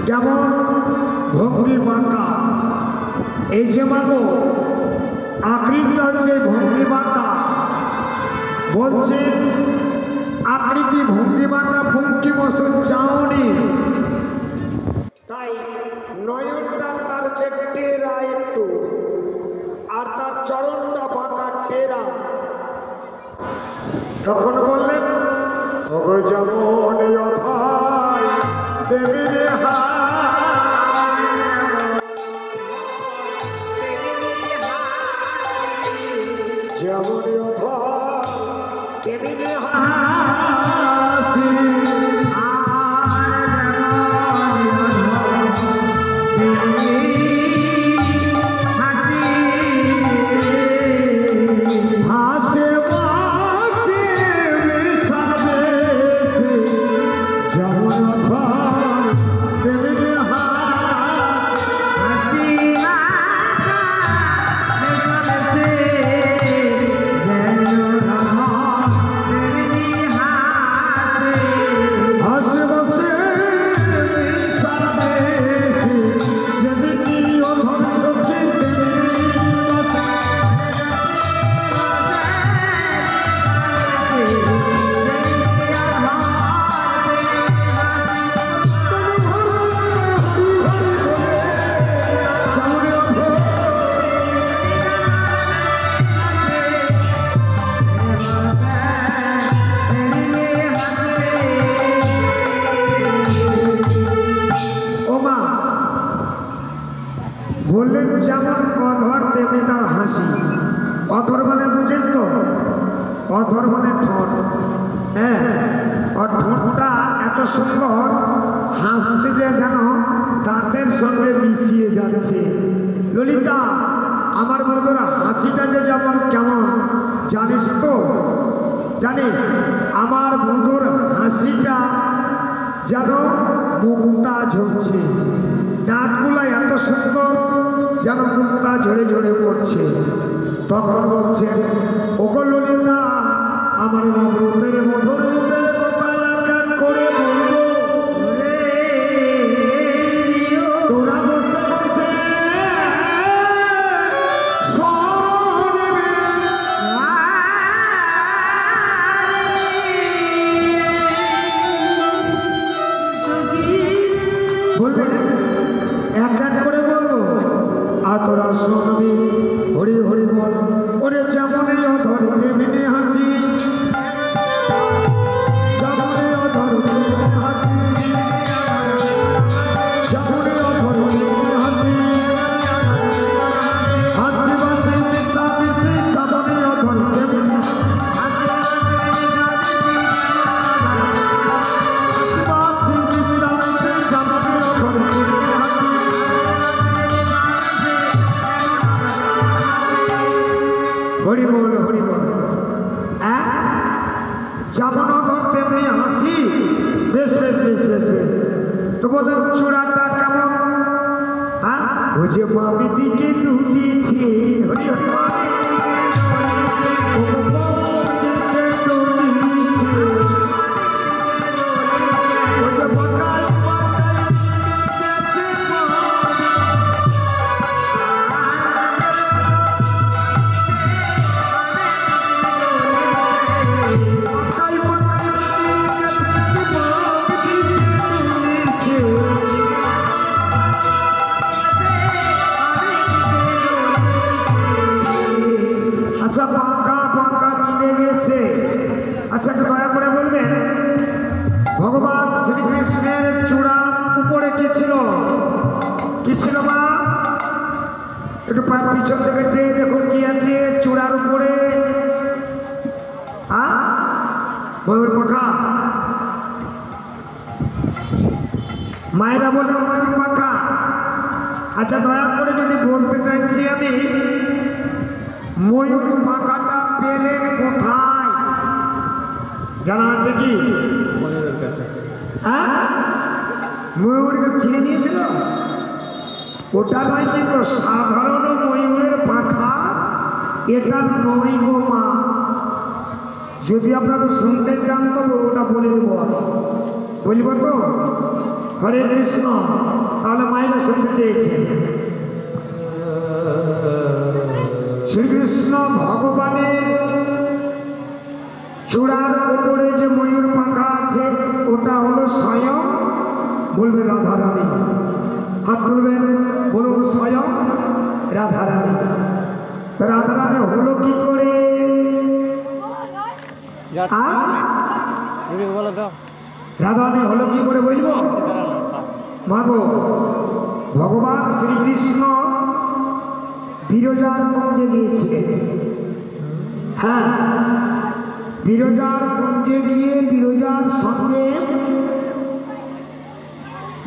যেমন ভঙ্গি বাঁকা। এই যে মাগো আকৃতিটা হচ্ছে ভঙ্গি বাঁকা। বলছে ক্রমশ চাউনি, তাই নয়নটা তার টেরা একটু, আর তার চরণটা বাঁকা টেরা। তখন বললেন, ওগো যেমন অথায় দেবীরে হায়, যেমন অথায় দেবীরে হাসি, বললেন যেমন অধর তেমনি তার হাসি। অধর মানে বুঝেন তো? অধর মানে ঠোঁট। হ্যাঁ, আর ঠোঁটটা এত সুন্দর, হাসছে যে যেন দাঁতের সঙ্গে মিশিয়ে যাচ্ছে। ললিতা, আমার বন্ধুর হাসিটা যে যেমন কেমন জানিস তো? জানিস, আমার বন্ধুর হাসিটা যেন মুক্তা ঝরছে, দাঁতগুলো এত সুন্দর যেন মুক্তা ঝরে ঝরে পড়ছে। তখন বলছেন, ওগো ললিতা, আমার রূপের মধুর রূপের কথা এক এক করে বলবো, তোরা বসে বসে শুনবি। বলবেন এক এক করে বলবো, আর তোরা শুনবি। হরি হরি বল। ওরে যেমনই অধর তেমনি হাসি, যেমনই অধর তেমনি হাসি, যেমনই অধর তেমনি হাসি, হাসি বাসি মিশা মিশি, যেমনই অধর তেমনি হাসি বাসি মিশা মিশি, যেমনই অধর তেমনি হাসি। হরি বল, হরি বল। যেমন অধর তেমনি হাসি। বেশ বেশ বেশ বেশ বেশ। তো বলেন চূড়াটা কেমন? হ্যাঁ, ও যে বামি দিকে দুলিয়েছে। হরি হরি বল। ও বামি দিকে দুলিয়েছে, ও যে বাঁকাই বাঁকাই গেছে বামি। আচ্ছা, পাঙ্কা পাঙ্কা মিলে গেছে। আচ্ছা, একটু দয়া করে বলবেন, ভগবান শ্রীকৃষ্ণের চূড়ার উপরে কি ছিল? কি ছিল মা? একটু পায়ের পিছন থেকে চেয়ে দেখুন কি আছে চূড়ার উপরে। ময়ূর পাখা। মায়েরা বলেন ময়ূর পাখা। আচ্ছা, দয়া করে যদি বলতে চাইছি আমি, ময়ূর পাখাটা পেলেন কোথায়? জানা আছে কি? ময়ূরের কাছে। হ্যাঁ, ময়ূরকে চিনে নিয়েছিল। ওটা নয় কিন্তু সাধারণ ময়ূরের পাখা, এটা নয় গো মা। যদি আপনারা শুনতে চান তবে ওটা বলে দেবো আমি। বলব তো? হরে কৃষ্ণ। তাহলে মায়েরা শুনতে চেয়েছে। শ্রীকৃষ্ণ ভগবানের চূড়ার উপরে যে ময়ূর পাখা আছে ওটা হলো বলো স্বয়ং, বলবে রাধারানী। হাত তুলবেন, বলুন স্বয়ং রাধারানী। তো রাধারানী হলো কি করে? রাধারানী হলো কি করে বলবো? মাগো, ভগবান শ্রীকৃষ্ণ বিরজার কুঞ্জে গিয়েছিলেন। হ্যাঁ, বিরজার কুঞ্জে গিয়ে বিরজার সঙ্গে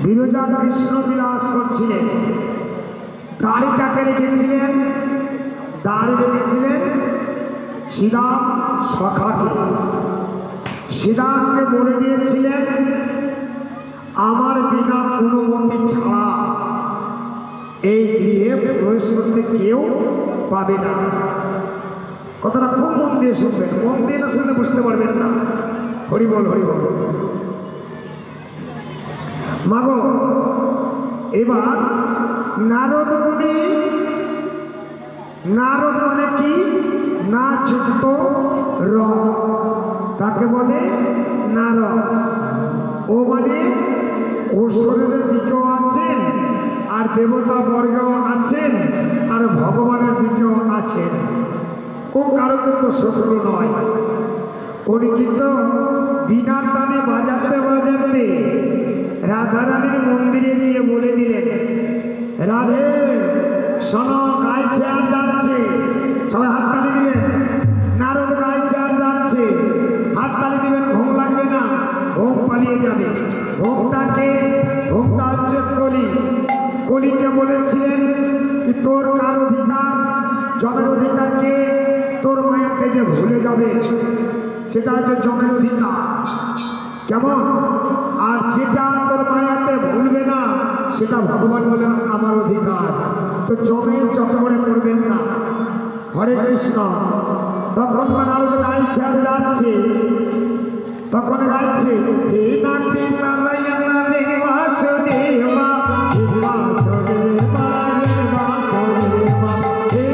বিরজা কৃষ্ণ বিলাস করছিলেন। দাড়ি কাকে রেখেছিলেন? দাড়ি রেখেছিলেন শ্রীরাম সখাকে। শ্রীরামকে বলে দিয়েছিলেন, আমার বিনা অনুমতি ছাড়া এই গৃহে প্রবেশ করতে কেউ পাবে না। কথাটা খুব মন দিয়ে শুনবেন, মন দিয়ে না শুনলে বুঝতে পারবেন না। হরি বল, হরি বল। মাগো, এবার নারদ মুনি, নারদ মানে কি? না যুক্ত র, তাকে বলে নারদ। ও মানে অসুরের দিকেও আছেন, আর দেবতা বর্গও আছেন, আর ভগবানের দিকেও আছেন। ও কারো কিন্তু শত্রু নয়। উনি কিন্তু বিনার টানে বাজাতে বাজাতে রাধারানীর মন্দিরে গিয়ে বলে দিলেন, রাধে শোনো, গাইছে আর যাচ্ছে। সবাই হাততালি দিলেন। নারদ গাইছে আর যাচ্ছে, হাততালি দিবেন, ঘুম লাগবে না, ঘুম পালিয়ে যাবে। ঘুমটাকে, ঘুমটা হচ্ছে কলি। কলিকে বলেছিলেন কি তোর কার অধিকার, জমের অধিকারকে তোর মায়াকে যে ভুলে যাবে সেটা হচ্ছে জমের অধিকার। কেমন? আর যেটা তোর মায়াতে ভুলবে না সেটা ভগবান বলেন আমার অধিকার। তো জমের চক্করে পড়বেন না। হরে কৃষ্ণ। তখন নারদ গাইছে আর যাচ্ছে, তখন গাইছে, হে নাতি নারায়ণ রে বাসুদেবা, হে বাসুদেবা, হে বাসুদেবা, হে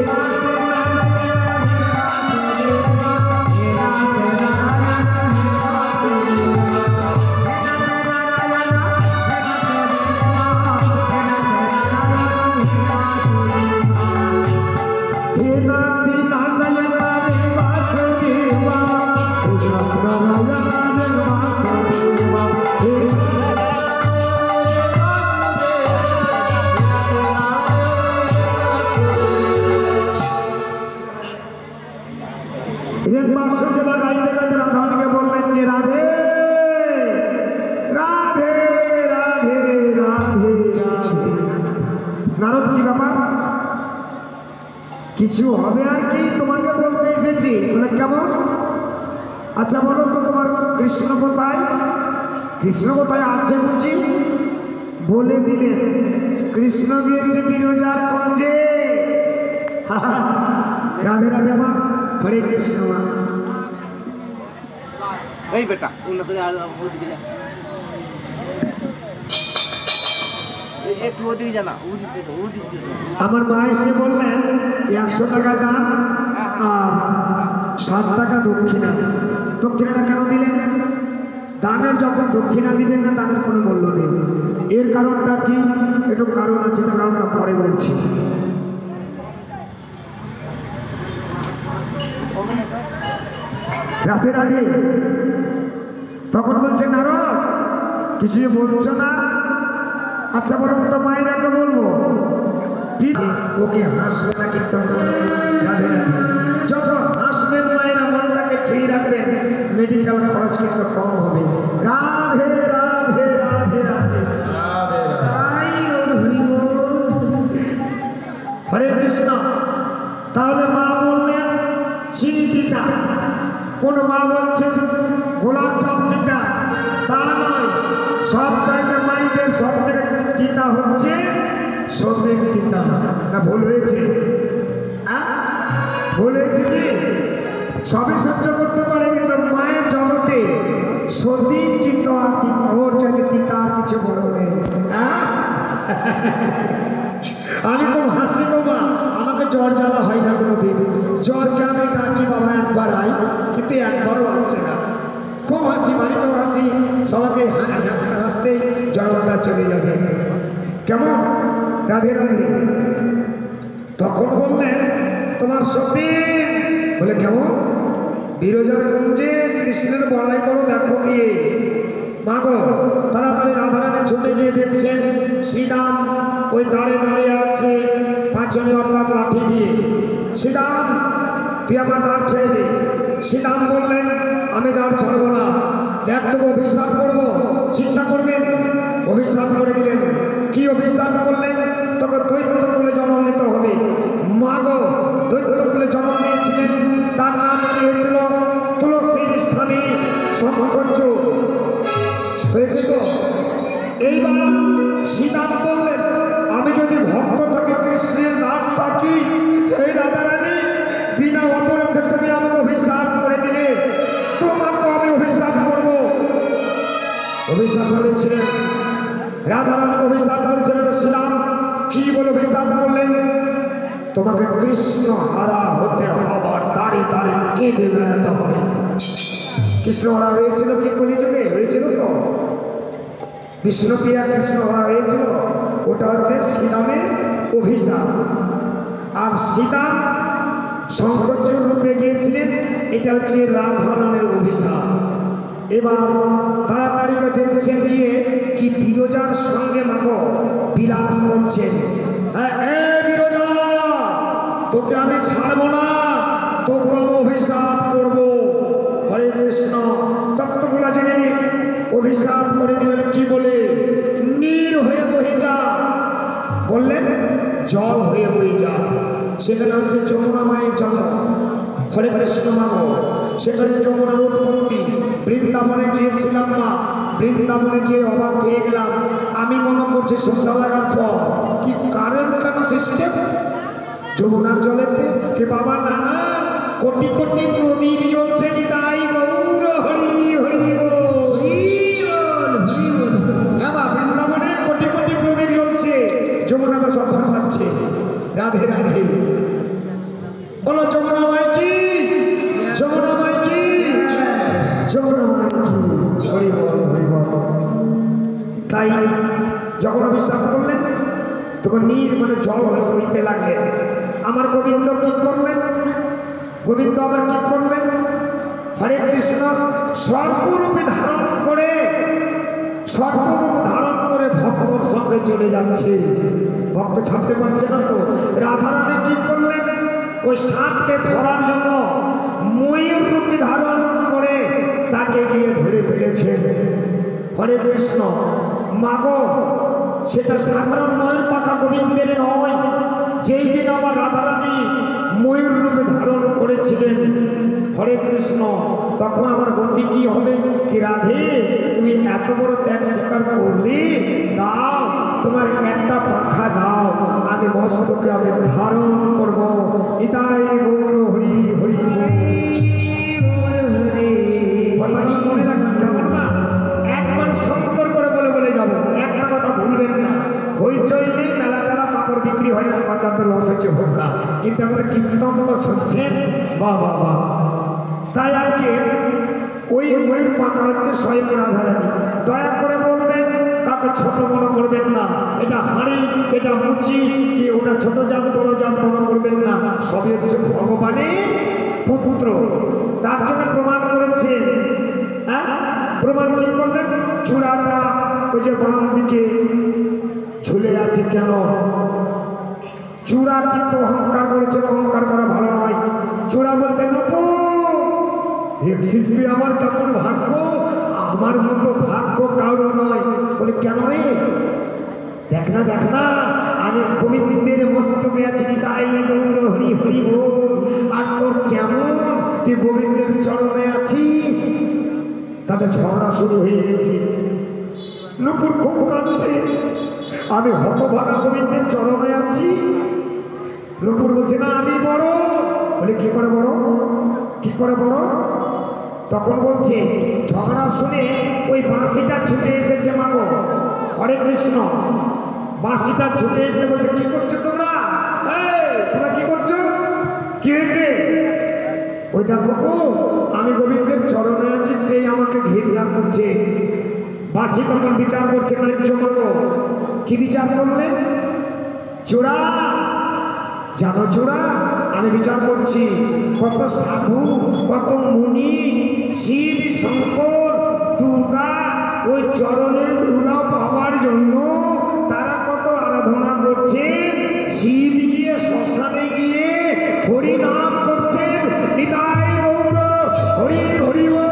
কিছু হবে আর কি, তোমাকে বলতে এসেছি। বলে কেমন? আচ্ছা বলো তো তোমার কৃষ্ণ কোথায়? কৃষ্ণ কোথায় আছে বুঝি? বলে দিলেন, কৃষ্ণ গিয়েছে বিরজার কুঞ্জে। রাধে রাধে মা, হরে কৃষ্ণ মা। এই বেটা একটু ওদিকে জানা, আমার মা এসে বললেন 100 টাকা দান আর 7 টাকা দক্ষিণা। দক্ষিণাটা কেন দিলেন? দানের যখন দক্ষিণা দিবেন না, দানের কোনো মূল্য নেই। এর কারণটা কি? একটু কারণ আছে, না কারণটা পরে বলছি। রাধে রাধে। তখন বলছে, নারদ কিছু বলছো না? আচ্ছা বলুন তো মায়েরাকে বলবো, ওকে হাসবে না কীর্তন করে। রাধে রাধে। যখন হাসবেন মায়েরা, মনটাকে ফ্রি রাখবেন, মেডিকেল খরচ কিন্তু কম হবে। রাধে রাধে রাধে রাধে হরে কৃষ্ণ। তাহলে মা বললেন চিনি দিতা, কোন মা বলছেন গোলাপ জাম দিতা, তা নয়। সব চাইতে মাইদের সব থেকে দিতা হচ্ছে সত্যের দিতা। না ভুল হয়েছে? ভুল হয়েছে কি? সবই সহ্য করতে পারে, কিন্তু মায়ের জগতে সতীর কিন্তু আর ওর চাইতে দিতা আর কিছু বড় নেই। আমি খুব হাসি বাবা, আমাকে জ্বর জ্বালা হয় না কোনো দিন। জ্বরকে আমি ডাকি বাবা একবার আই, কিন্তু একবারও আসছে না। খুব হাসি, বাড়িতেও হাসি, সবাইকে হাসি চলে যাবে। কেমন? রাধে রাধে। তখন বললেন তোমার সতীন। বলে কেমন? বিরজার কুঞ্জে কৃষ্ণের বড়াই করো দেখো গিয়ে। মা গো, তাড়াতাড়ি রাধারানী ছুটে গিয়ে দেখছেন শ্রীরাম ওই দাঁড়ে দাঁড়িয়ে আছে পাঁচজনে অর্থাৎ লাঠি দিয়ে। শ্রীরাম তুই আমার দাঁড় ছেড়ে দে। শ্রীরাম বললেন আমি দাঁড় ছাড়বো না, দেখ তোকে অভিশাপ করবো, চিন্তা করবেন। অভিশাপ করে দিলেন। কি অভিশাপ করলেন? তোকে দৈত্য কুলে জন্ম নিতে হবে। মা গো, দৈত্য কুলে জন্ম নিয়েছিলেন, তার নাম কি হয়েছিল? তুলসীর স্বামী শঙ্খচূড় হয়েছে তো। এইবার শ্রীরাম বললেন আমি যদি ভক্ত থাকি, কৃষ্ণের দাস থাকি, সেই রাধারানী বিনা অপরাধে তুমি আমাকে অভিশাপ করে দিলে, তোমাকে আমি অভিশাপ করব। অভিশাপ করেছিলেন রাধারানী, অভিশাপ করেছিলেন শ্রীরাম। কি বলে অভিশাপ করলেন? তোমাকে কৃষ্ণ হারা হতে হবার দাঁড়িয়ে দাঁড়িয়ে কেঁদে বেড়াতে হবে। কৃষ্ণ হারা হয়েছিল কি কলিযুগে? হয়েছিল তো। বিষ্ণুপ্রিয়া কৃষ্ণ হারা হয়েছিল, ওটা হচ্ছে শ্রীরামের অভিশাপ। আর শ্রীরাম শঙ্খচূড় রূপে গিয়েছিলেন, এটা হচ্ছে রাধারানীর অভিশাপ। এবার তাড়াতাড়ি দেখছেন গিয়ে কি বিরজার সঙ্গে মাগো বিলাস করছেন। হ্যাঁ বিরজা, তোকে আমি ছাড়বো না, তোকে আমি অভিশাপ করবো। হরে কৃষ্ণ। তত্ত্বগুলা জেনে নিন। অভিশাপ করে দিলেন কি বলে? নীর হয়ে বহে যা। বললেন জল হয়ে বয়ে যা। সেখানে হচ্ছে যমুনা মায়ের জন্ম। হরে কৃষ্ণ মাগো, সেখানে যমুনার উৎপত্তি। বৃন্দাবনে গিয়েছিলাম মা, বৃন্দাবনে যে অবাক হয়ে গেলাম। আমি মনে করছি সন্ধ্যা লাগার পর কি কারেন্ট কেন সিস্টেম যমুনার জলেতে? কি বাবা না না, কোটি কোটি প্রদীপ জ্বলছে। তাই গৌর হরি হরি হ্যাঁ মা, বৃন্দাবনে কোটি কোটি প্রদীপ জ্বলছে, যমুনাটা সব ভাসাচ্ছে। রাধে রাধে। বলো যমুনা মাই কি, যমুনা মাই কি, যমুনা মাই কি। হরি বল হরি বল। তাই যখন অভিশাপ করলেন তখন নীর মানে জল হয়ে বইতে লাগলেন। আমার গোবিন্দ কি করলেন? গোবিন্দ আবার কি করলেন? হরে কৃষ্ণ। সর্বরূপে ধারণ করে, সর্বরূপ ধারণ করে ভক্তর সঙ্গে চলে যাচ্ছে। ভক্ত ছাড়তে পারছে না তো। রাধারানী কি করলেন? ওই সাপকে ধরার জন্য ময়ূর রূপে ধারণ করে তাকে গিয়ে ধরে ফেলেছেন। হরে কৃষ্ণ। মাগো, সেটা সাধারণ ময়ূর পাখা গোবিন্দের নয়। যেই দিন আমার রাধারানী ময়ূর রূপে ধারণ করেছিলেন, হরে কৃষ্ণ, তখন আমার গতি কি হবে? কি রাধে, তুমি এত বড় ত্যাগ স্বীকার করলে, দাও তোমার একটা পাখা দাও, আমি মস্তকে আমি ধারণ করব। নিতাই গৌর হরি হরি। কথাটা মনে রাখবেন, কেমন না? একবার সুন্দর করে বলে বলে যাবো, একটা কথা ভুলবেন না। হইচই নেই, মেলা টেলা পাপড় বিক্রি হয় না, দোকানদার তো লস হচ্ছে হোক না, কিন্তু আমাদের কীর্তন তো শুনছেন। বাহ বাহ বাহ। তাই আজকে ওই ময়ূর পাখা হচ্ছে স্বয়ং রাধারানী। দয়া করে বলবেন, কাকে ছোট মনে করবেন না। এটা হাঁড়ি, এটা মুচি, কি ওটা ছোট জাত বড় জাত মনে করবেন না। সবই হচ্ছে ভগবানের পুত্র। তার জন্য প্রমাণ করেছে। হ্যাঁ, প্রমাণ কি করলেন? চূড়াটা ওই যে বাম দিকে ঝুলে আছে কেন? চূড়া কিন্তু অহংকার করেছে, অহংকার করা ভালো নয়। চূড়া বলছে দেখছিস তুই আমার কেমন ভাগ্য, আমার মতো ভাগ্য কারো নয়। বলে কেন রে? দেখ না দেখ না, আমি গোবিন্দের মস্তকে আছি, তাই গৌর হরি হরি বল। আর তোর কেমন, তুই গোবিন্দের চরণে আছিস। তাদের ঝগড়া শুরু হয়ে গেছে। নুপুর খুব কাঁদছে, আমি হতভাগা গোবিন্দের চরণে আছি। নুপুর বলছে না আমি বড়। বলে কি করে বড়, কি করে বড়? তখন বলছে ঝগড়া শুনে ওই বাঁশিটা ছুটে এসেছে। মাগো, হরে কৃষ্ণ। বাঁশিটা ছুটে এসে বলছে কি করছো তোমরা? তোমরা কি করছো? কি হয়েছে? ওই দেখো গো, আমি গোবিন্দের চরণে আছি, সেই আমাকে ঘৃণা করছে। বাসি তখন বিচার করছে কার্যকর্ম। কি বিচার করলেন? চূড়া, জানো চূড়া, আমি বিচার করছি কত সাধু, কত মুনি, শিব, শঙ্কর, দুর্গা ওই চরণের ধুলা পাওয়ার জন্য তারা কত আরাধনা করছেন। শিব গিয়ে শ্মশানে গিয়ে হরি নাম করছেন, নিতাই গৌর হরি হরি বল।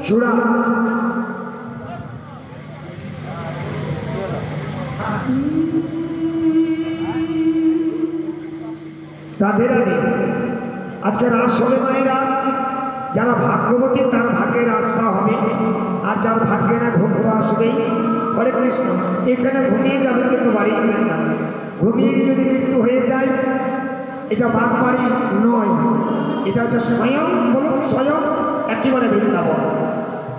চূড়া, রাধে রাধে। আজকে রাস হলে মায়েরা, যারা ভাগ্যবতী তার ভাগ্যে রাসটা হবে, আর যার ভাগ্যে না ঘুম তো আসবেই। হরে কৃষ্ণ। এখানে ঘুমিয়ে যাবেন কিন্তু বাড়ি যাবেন না। ঘুমিয়ে যদি মৃত্যু হয়ে যায়, এটা বাপ বাড়ি নয়, এটা হচ্ছে স্বয়ং, বলুন স্বয়ং একেবারে বৃন্দাবন।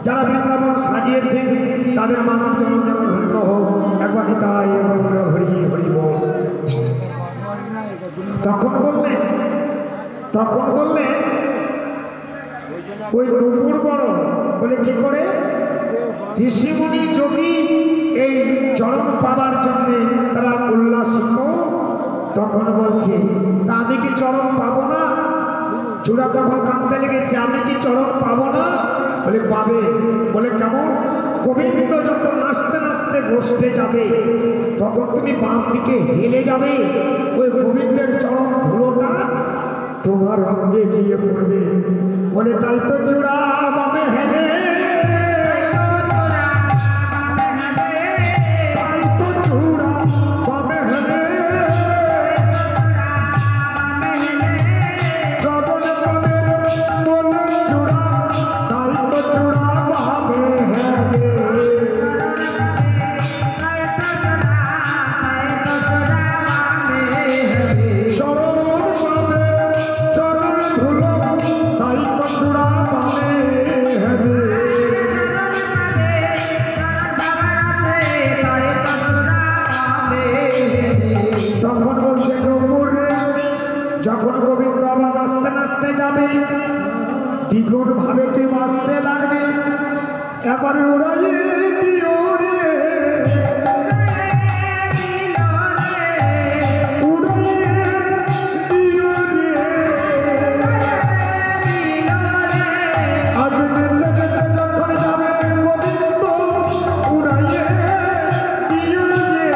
যারা বৃন্দাবন সাজিয়েছে তাদের মানব জনম যেন ধন্য হোক। একবার নিতাই গৌর হরি হরি বল। তখন বললেন ওই নুপুর বড় বলে কি করে ঋষিমুনি যোগী এই চরণ পাবার জন্য তারা উল্লাসিত। তখন বলছে তা আমি কি চরণ পাবো না? চূড়া তখন কাঁদতে লেগেছে, আমি কি চরণ পাবো না? বলে পাবে। বলে কেমন? গোবিন্দ যখন নাচতে নাচতে গোষ্ঠে যাবে তখন তুমি বাম দিকে হেলে যাবে, ওই গোবিন্দের চরণ ধুলোটা তোমার অঙ্গে গিয়ে পড়বে। বলে তাই তো চূড়া বামে হেলে, তাই তো চূড়া বামে হেলে, চরণ বামে বলে চূড়া, তাই তো চূড়া বামে হেলে। যখন গোবিন্দ আবার নাচতে নাচতে যাবে, দ্বিগুণ ভাবে তুই বাঁচতে লাগবে। এবারে উড়াইয়ে দিও রে, উড়াইয়ে দিও রে, আজ বেঁচে বেঁচে যখন যাবে গোবিন্দ উড়াইয়ে দিও রে।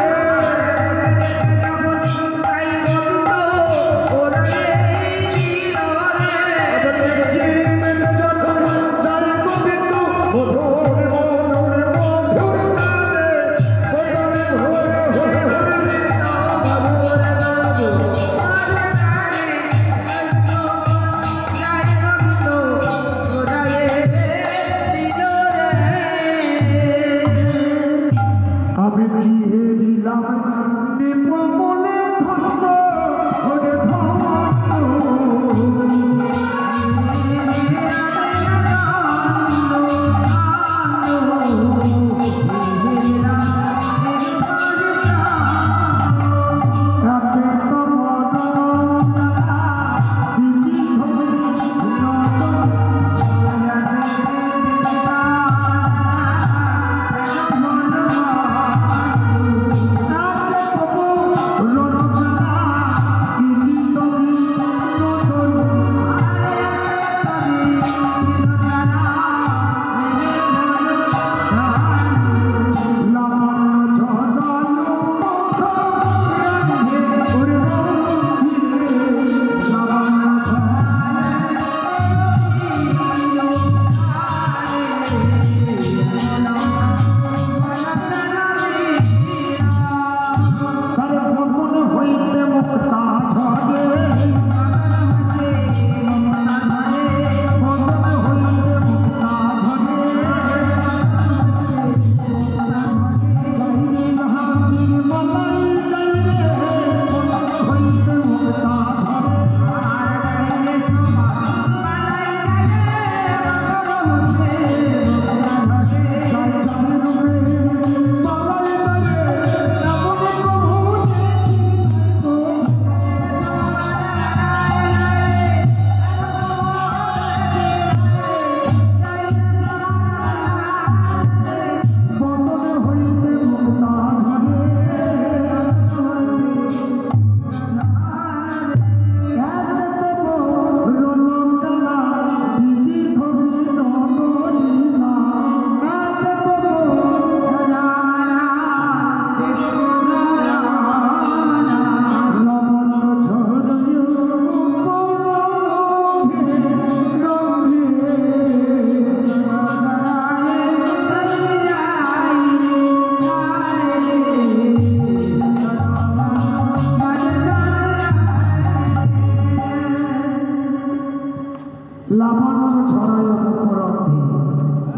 আমি কি হেরিলাম নির্মলে ধন্য হরে ধন্য,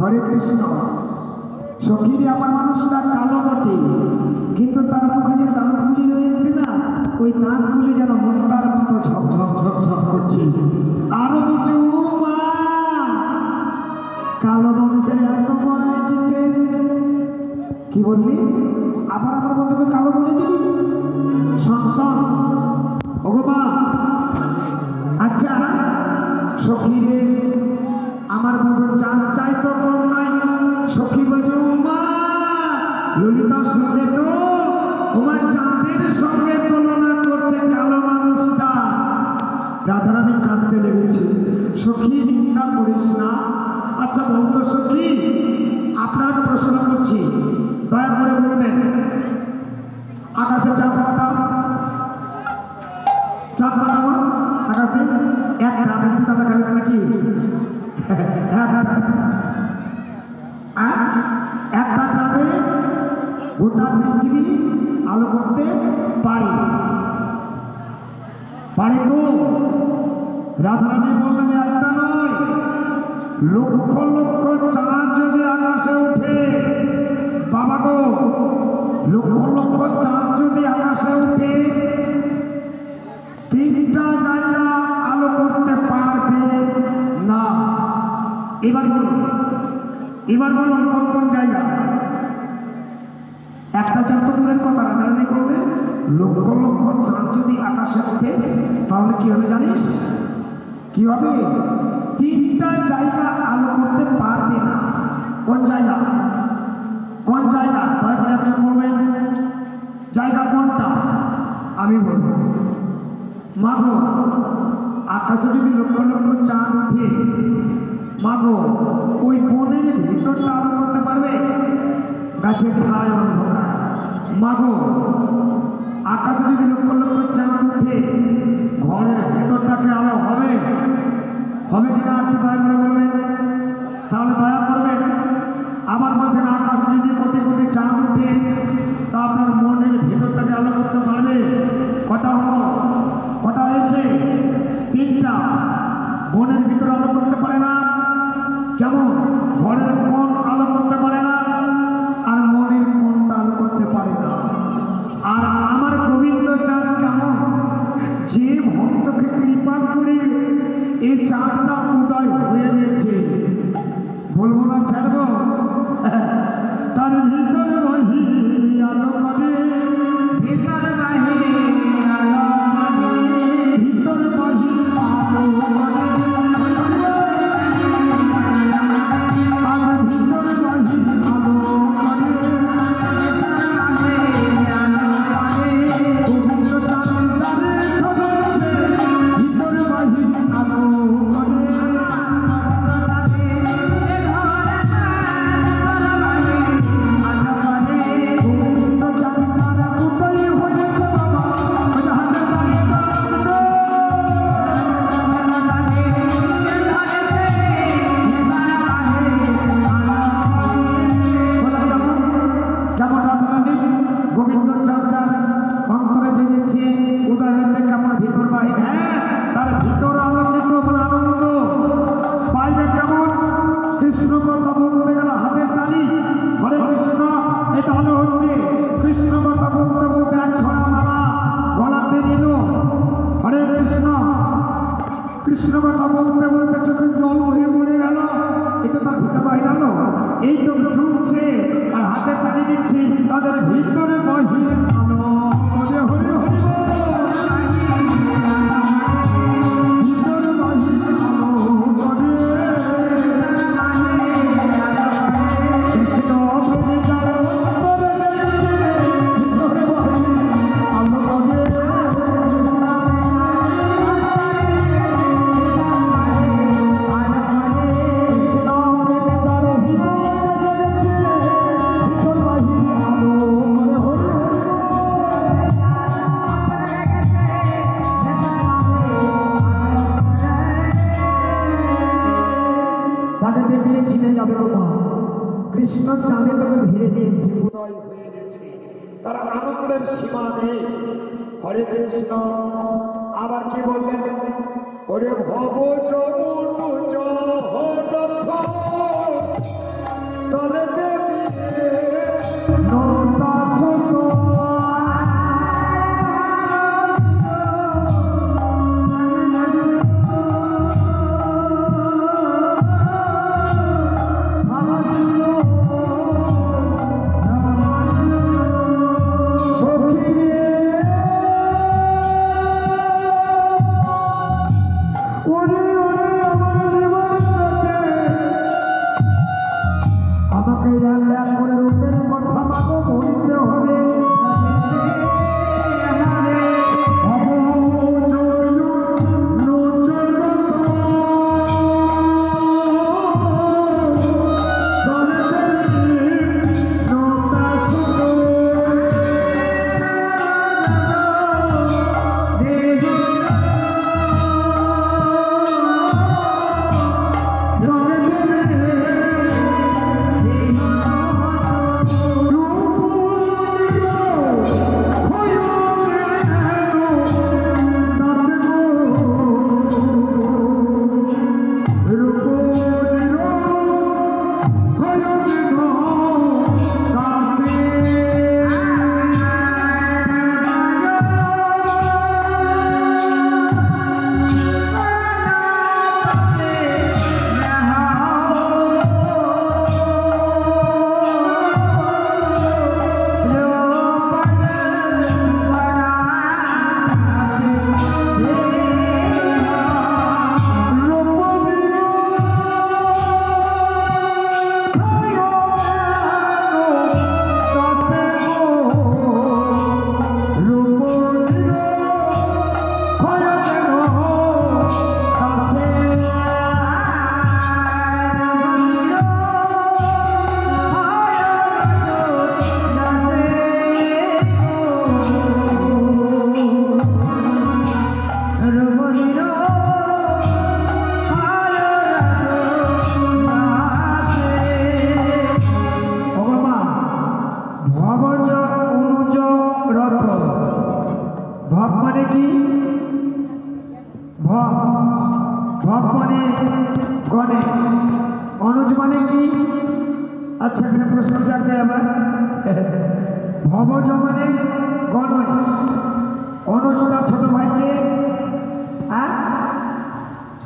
হরে কৃষ্ণ। সখীরে আমার মানুষটা কালো বটে, কিন্তু তার মুখে যে দাঁতগুলি রয়েছে না, ওই দাঁতগুলি যেন মুক্তার মতো ঝকঝক ঝকঝক করছে। আরো কিছু মা কালো মানুষের এত বড় কিসের? কি বললি? আবার আমার বন্ধুকে কালো বলে দিলি? শোন ভগবা। আচ্ছা সখীরে আমার মতো চাঁদ চাই তো কম নাই। সখী বলছে উমা ললিতার সঙ্গে তো তোমার চাঁদের সঙ্গে তুলনা করছে কালো মানুষটা। রাধারানী কাঁদতে লেগেছে। সখী নিন্দা করিস না। আচ্ছা বলতো সখী, আপনাকে প্রশ্ন করছি, দয়া করে বলবেন আকাশে চাঁদ পাটা, চাঁদ পাঠাবো আকাশে একটা, আমি দুটা দেখালেন নাকি? একটা চাঁদে গোটা পৃথিবী আলো করতে পারে তো? রাধারানী বললেন একটা নয়, লক্ষ লক্ষ চাঁদ যদি আকাশে উঠে, বাবা গো, লক্ষ লক্ষ চাঁদ যদি আকাশে উঠে, তিনটা জায়গা আলো করতে পারবে না। এবার বলুন কোন কোন জায়গা? একটা চাঁদ তো দূরের কথা, রাধারানী করবে লক্ষ লক্ষ চাঁদ যদি আকাশে ওঠে তাহলে কি হবে জানিস? কি হবে? তিনটা জায়গা আলো করতে পারবে না। কোন জায়গা? কোন জায়গা? দয়া করে আপনি বলবেন জায়গা কোনটা? আমি বলবো। মাগো, আকাশে যদি লক্ষ লক্ষ চাঁদ উঠে, মাগো ওই বনের ভিতরটা আলো করতে পারবে? গাছের ছায় অন্ধকার। মাগো, আকাশে যদি লক্ষ লক্ষ চাঁদ উঠে, ঘরের ভেতরটাকে আলো হবে? হবে কিনা একটু দয়া করে বলবেন, তাহলে দয়া করবেন। আবার বলছেন আকাশে যদি কোটি কোটি চাঁদ উঠে, তা আপনার মনের ভেতরটাকে আলো করতে পারবে? কটা হলো? কটা হয়েছে? তিনটা। মনের ভিতরে আলো করতে পারে না। কেমন? ঘরের কোন আলো করতে পারে না, আর মনের কোনটা আলো করতে পারে না। আর আমার গোবিন্দ চাঁদ কেমন? যে ভক্তকে কৃপা করে এই চাঁদটা উদয় হয়ে গেছে, বলবো না ছাড়বো, তার ভিতরে বাহির আলো করে, ভিতর বাহির আলো করে, ভিতর বাহির আলো করে, আর ভিতর বাহির আলো করে, গোবিন্দ চাঁদ চাঁদে ধরেছে, ভিতর বাহির আলো করে। কেমন রাধারানী গোবিন্দ চর্চার অন্তরে জেগেছে, উদয় হচ্ছে কেমন ভিতর বাহির। হ্যাঁ, তার ভিতর আলোকিত আনন্দ পাইবে কেমন? কৃষ্ণ কথা বলতে গেলে হাতের তালি, হরে কৃষ্ণ, এটা আলো হচ্ছে। কৃষ্ণ কথা বলতে বলতে এক ছড়া মালা গলাতে নিল, হরে কৃষ্ণ। কৃষ্ণ কথা বলতে বলতে চোখের জল হয়ে পড়ে গেল, এটা তার ভিতর বাহির আলো। এই তো ঢুকছে আর হাতে তালি দিচ্ছে, তাদের ভিতরে বাহির আলো। হরে হরে হরে, ভিতরে বাহির আলো করে। কৃষ্ণ প্রেমে যার অন্তরে জেগেছে, ভিতরে বাহির আলো করে। তাদের দেখলে চিনে যাবে গো মা, কৃষ্ণ চাঁদে তোকে ঘিরে নিয়েছে, উদয় হয়ে গেছে, তার আনন্দের সীমা নেই। হরে কৃষ্ণ। আবার কি বললেন? ওরে ভব যমুন জহরথ তলেতে নৌকা ছোট আচ্ছা এখানে প্রশ্ন থাকবে আবার ভবজ মানে গণেশ অনুজ তার ছোট ভাইকে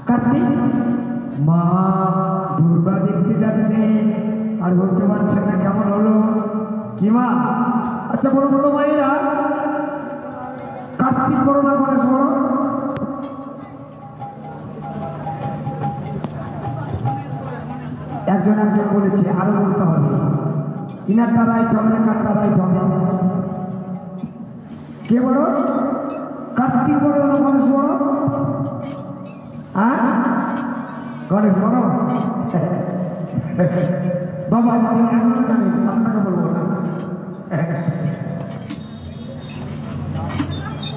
কার্তিক মা দুর্গা দেখতে যাচ্ছে আর বলতে পারছে না কেমন হলো কি মা আচ্ছা বড় বড় মায়েরা কার্তিক বড় না গণেশ বড় একজন একজন বলেছে আরো বলতে হবে তিনারটা রাইট হবে না কারটা রাইট হবে কে বড় কার্তিক বড় না গণেশ বড় হ্যাঁ গণেশ বড় বাবা জানেন আপনাকে বলবো না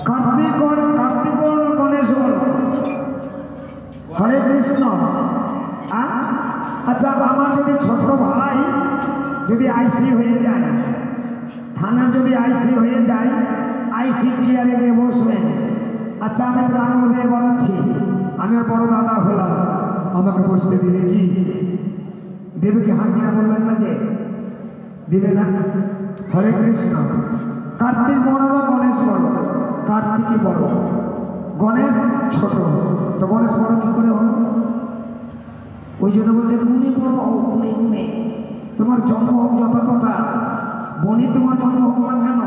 কার্তিক বড় না গণেশ বড় হরে কৃষ্ণ আচ্ছা আমার যদি ছোট ভাই যদি আইসি হয়ে যায় থানার যদি আইসি হয়ে যায় আইসি চেয়ারে গিয়ে বসবেন আচ্ছা আমি তো আঙুল দিয়ে বলাচ্ছি আমি আর বড় দাদা হলাম আমাকে বসতে দিবে কি দেবে কি হাত কিনা বলবেন না যে দিবে না হরে কৃষ্ণ কার্তিক বড় না গণেশ বড় কার্তিকই বড় গণেশ ছোট তো গণেশ বড় কি করে হলো ওই জন্য বলছে গুণে বড় গুণে গুণে তোমার জন্ম হোক যথাতথা বনে তোমার জন্ম হোক না কেন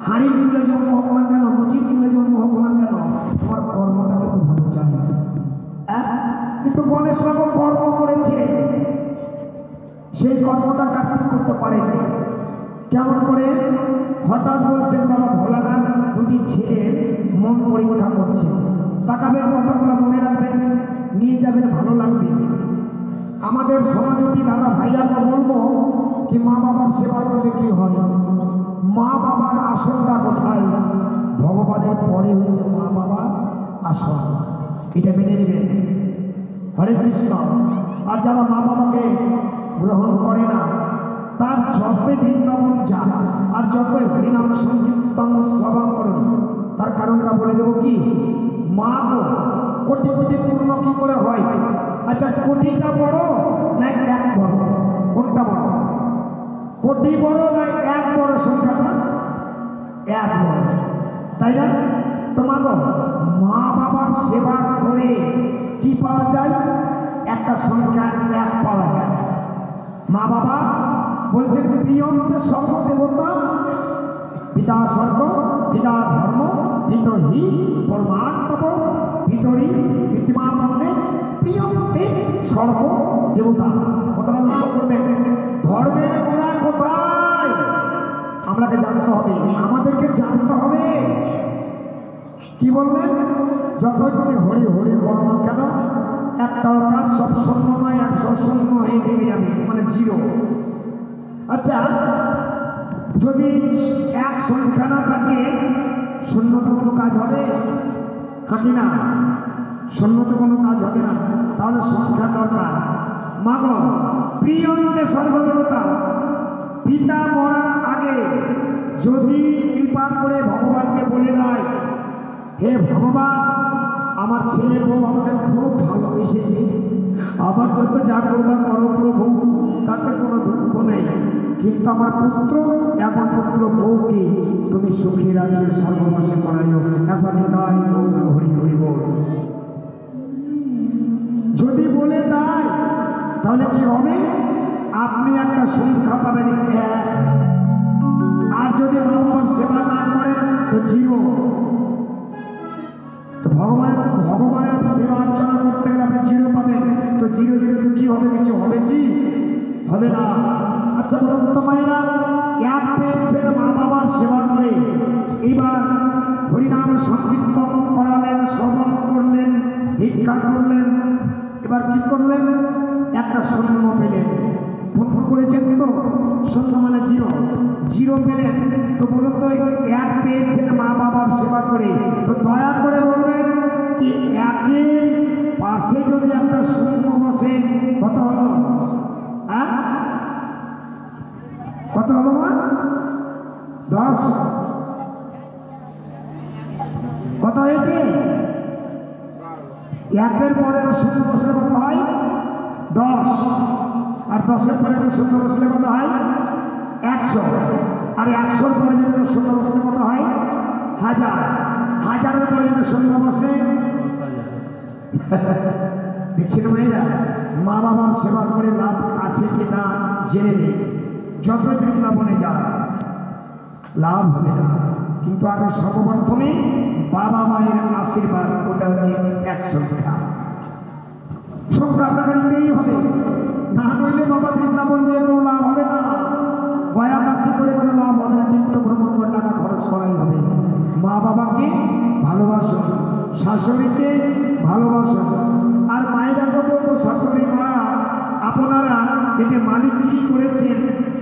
হাড়ির কুলে জন্ম হোক না কেন মুচির কুলে জন্ম হোক না কেন তোমার কর্মটাকে তো ভালো চাই কিন্তু গণেশ বাবু কর্ম করেছে সেই কর্মটা কার্তিক করতে পারেনি কেমন করে হঠাৎ বলছেন বাবা ভোলানাথ দুটি ছেলে মন পরীক্ষা করছে তাকাবেন কথাগুলো মনে রাখবেন নিয়ে যাবেন ভালো লাগবে আমাদের সমাজটি দাদা ভাইয়াকে বলবো কি মা বাবার সেবা করলে কি হয় মা বাবার আসনটা কোথায় ভগবানের পরে হচ্ছে মা বাবার আসন এটা মেনে নেবেন হরে কৃষ্ণ আর যারা মা বাবাকে গ্রহণ করে না তার যতই বৃন্দাবন যান আর যতই হরিনাম সংকীর্তন শ্রবণ করুন তার কারণটা বলে দেবো কি মা গো কোটি কোটি পূর্ণ কি করে হয় আচ্ছা কোটিটা বড় না এক বড় কোনটা কোটি বড় না এক বড় সংখ্যাটা? এক বড়, তাই না? তোমাকে মা বাবার সেবা করে কি পাওয়া যায়? একটা সংখ্যা এক পাওয়া যায়। মা বাবা বলছেন প্রিয়ন্তে সর্বদেবতা, পিতা স্বর্গ, পিতা ধর্ম, পিতহি পরমাত্মব, পিতরি পৃথিবীতে প্রিয়ন্তে সর্বদেবতা। কথাটা লক্ষ্য করবেন। ধর্মের গোড়া কোথায় আমাকে জানতে হবে, আমাদেরকে জানতে হবে। কি বললেন? যতই তুমি হরি হরি করো না কেন, একটাও কাজ সব শূন্য নয়, 100 শূন্য হয়ে থেকে যাবে, মানে জিরো। আচ্ছা, যদি এক সংখ্যা না থাকে, শূন্যতে কোনো কাজ হবে? থাকে না, শূন্যতে কোনো কাজ হবে না। তাহলে সংখ্যা দরকার। মাগ প্রিয়ন্তে সর্বদেবতা, পিতা মরার আগে যদি কৃপা করে ভগবানকে বলে দেয়, হে ভগবান, আমার ছেলে বউ আমাকে খুব ভালোবেসেছে, আমার যত যা করবা করো প্রভু, তাতে কোনো দুঃখ নেই, কিন্তু আমার পুত্র এমন পুত্র বউকে তুমি সুখী রাখিয়ে সর্বনাশে করাইও, এখনই তাই গৌর হরি হরি বল। যদি বলে দেয় তাহলে কি হবে? আপনি একটা সংখ্যা পাবেন 1, আর যদি মা বাবার সেবা না করেন তো 0। তো ভগবানের সেবা অর্চনা করতে গেলে আপনি 0 পাবেন। তো 0 0 তো কি হবে? কিছু হবে কি? হবে না। আচ্ছা বলুন তো মায়েরা, 1 পেয়েছেন মা বাবার সেবা করে, এবার হরিনাম সংকীর্তন করালেন, শ্রবণ করলেন, ভিক্ষা করলেন, এবার কি করলেন? একটা শূন্য পেলেন। ভুল করেছেন তো? শূন্য মানে 0, 0 পেলেন। তো বলুন তো 1 পেয়েছেন মা বাবার সেবা করে, তো দয়া করে বলবেন কি 1-এর পাশে যদি একটা শূন্য বসে কত হলো? হ্যাঁ, কত হলো মা? 10। কত হয়েছে? 1-এর পরে শূন্য বসলে কত হয়? 10। আর 10-এর পরে শূন্য বসলে কত হয়? 100। আর 100-র পরে যদি শূন্য বসলে কত হয়? 1000। 1000-এর পরে যদি শূন্য বসে, দেখছেন ভাইরা, মা বাবার সেবা করে লাভ আছে কি না জেনে নেই। যত বৃন্দাবনে যান লাভ হবে না, কিন্তু আগে সর্বপ্রথমে বাবা মায়ের আশীর্বাদ, ওটা হচ্ছে এক সংখ্যা। সংখ্যা আপনাকে নিতেই হবে, না নইলে বাবা বৃন্দাবন যে কোনো লাভ হবে না, গয়া কাশি করে কোনো লাভ হবে না, তীর্থ ভ্রমণ করে টাকা খরচ করাই হবে। মা বাবাকে ভালোবাসুন, শাশুড়িকে ভালোবাসুন। আর মায়েরাকে বলবো, শাশুড়ি মারা আপনারা যেটা মালিকগিরি করেছেন,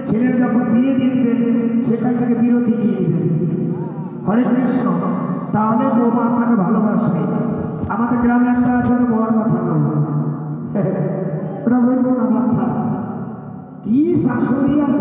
ছেলের যখন বিয়ে দিয়ে দেবেন সেখান থেকে বিরতি দিয়ে দেবেন। হরে কৃষ্ণ। তাহলে বৌমা আপনাকে ভালোবাসবে। আমাদের গ্রামে একটা আছে, বলার কথা নয়, ওটা বলবো না, মাথা কি শাশুড়ি আর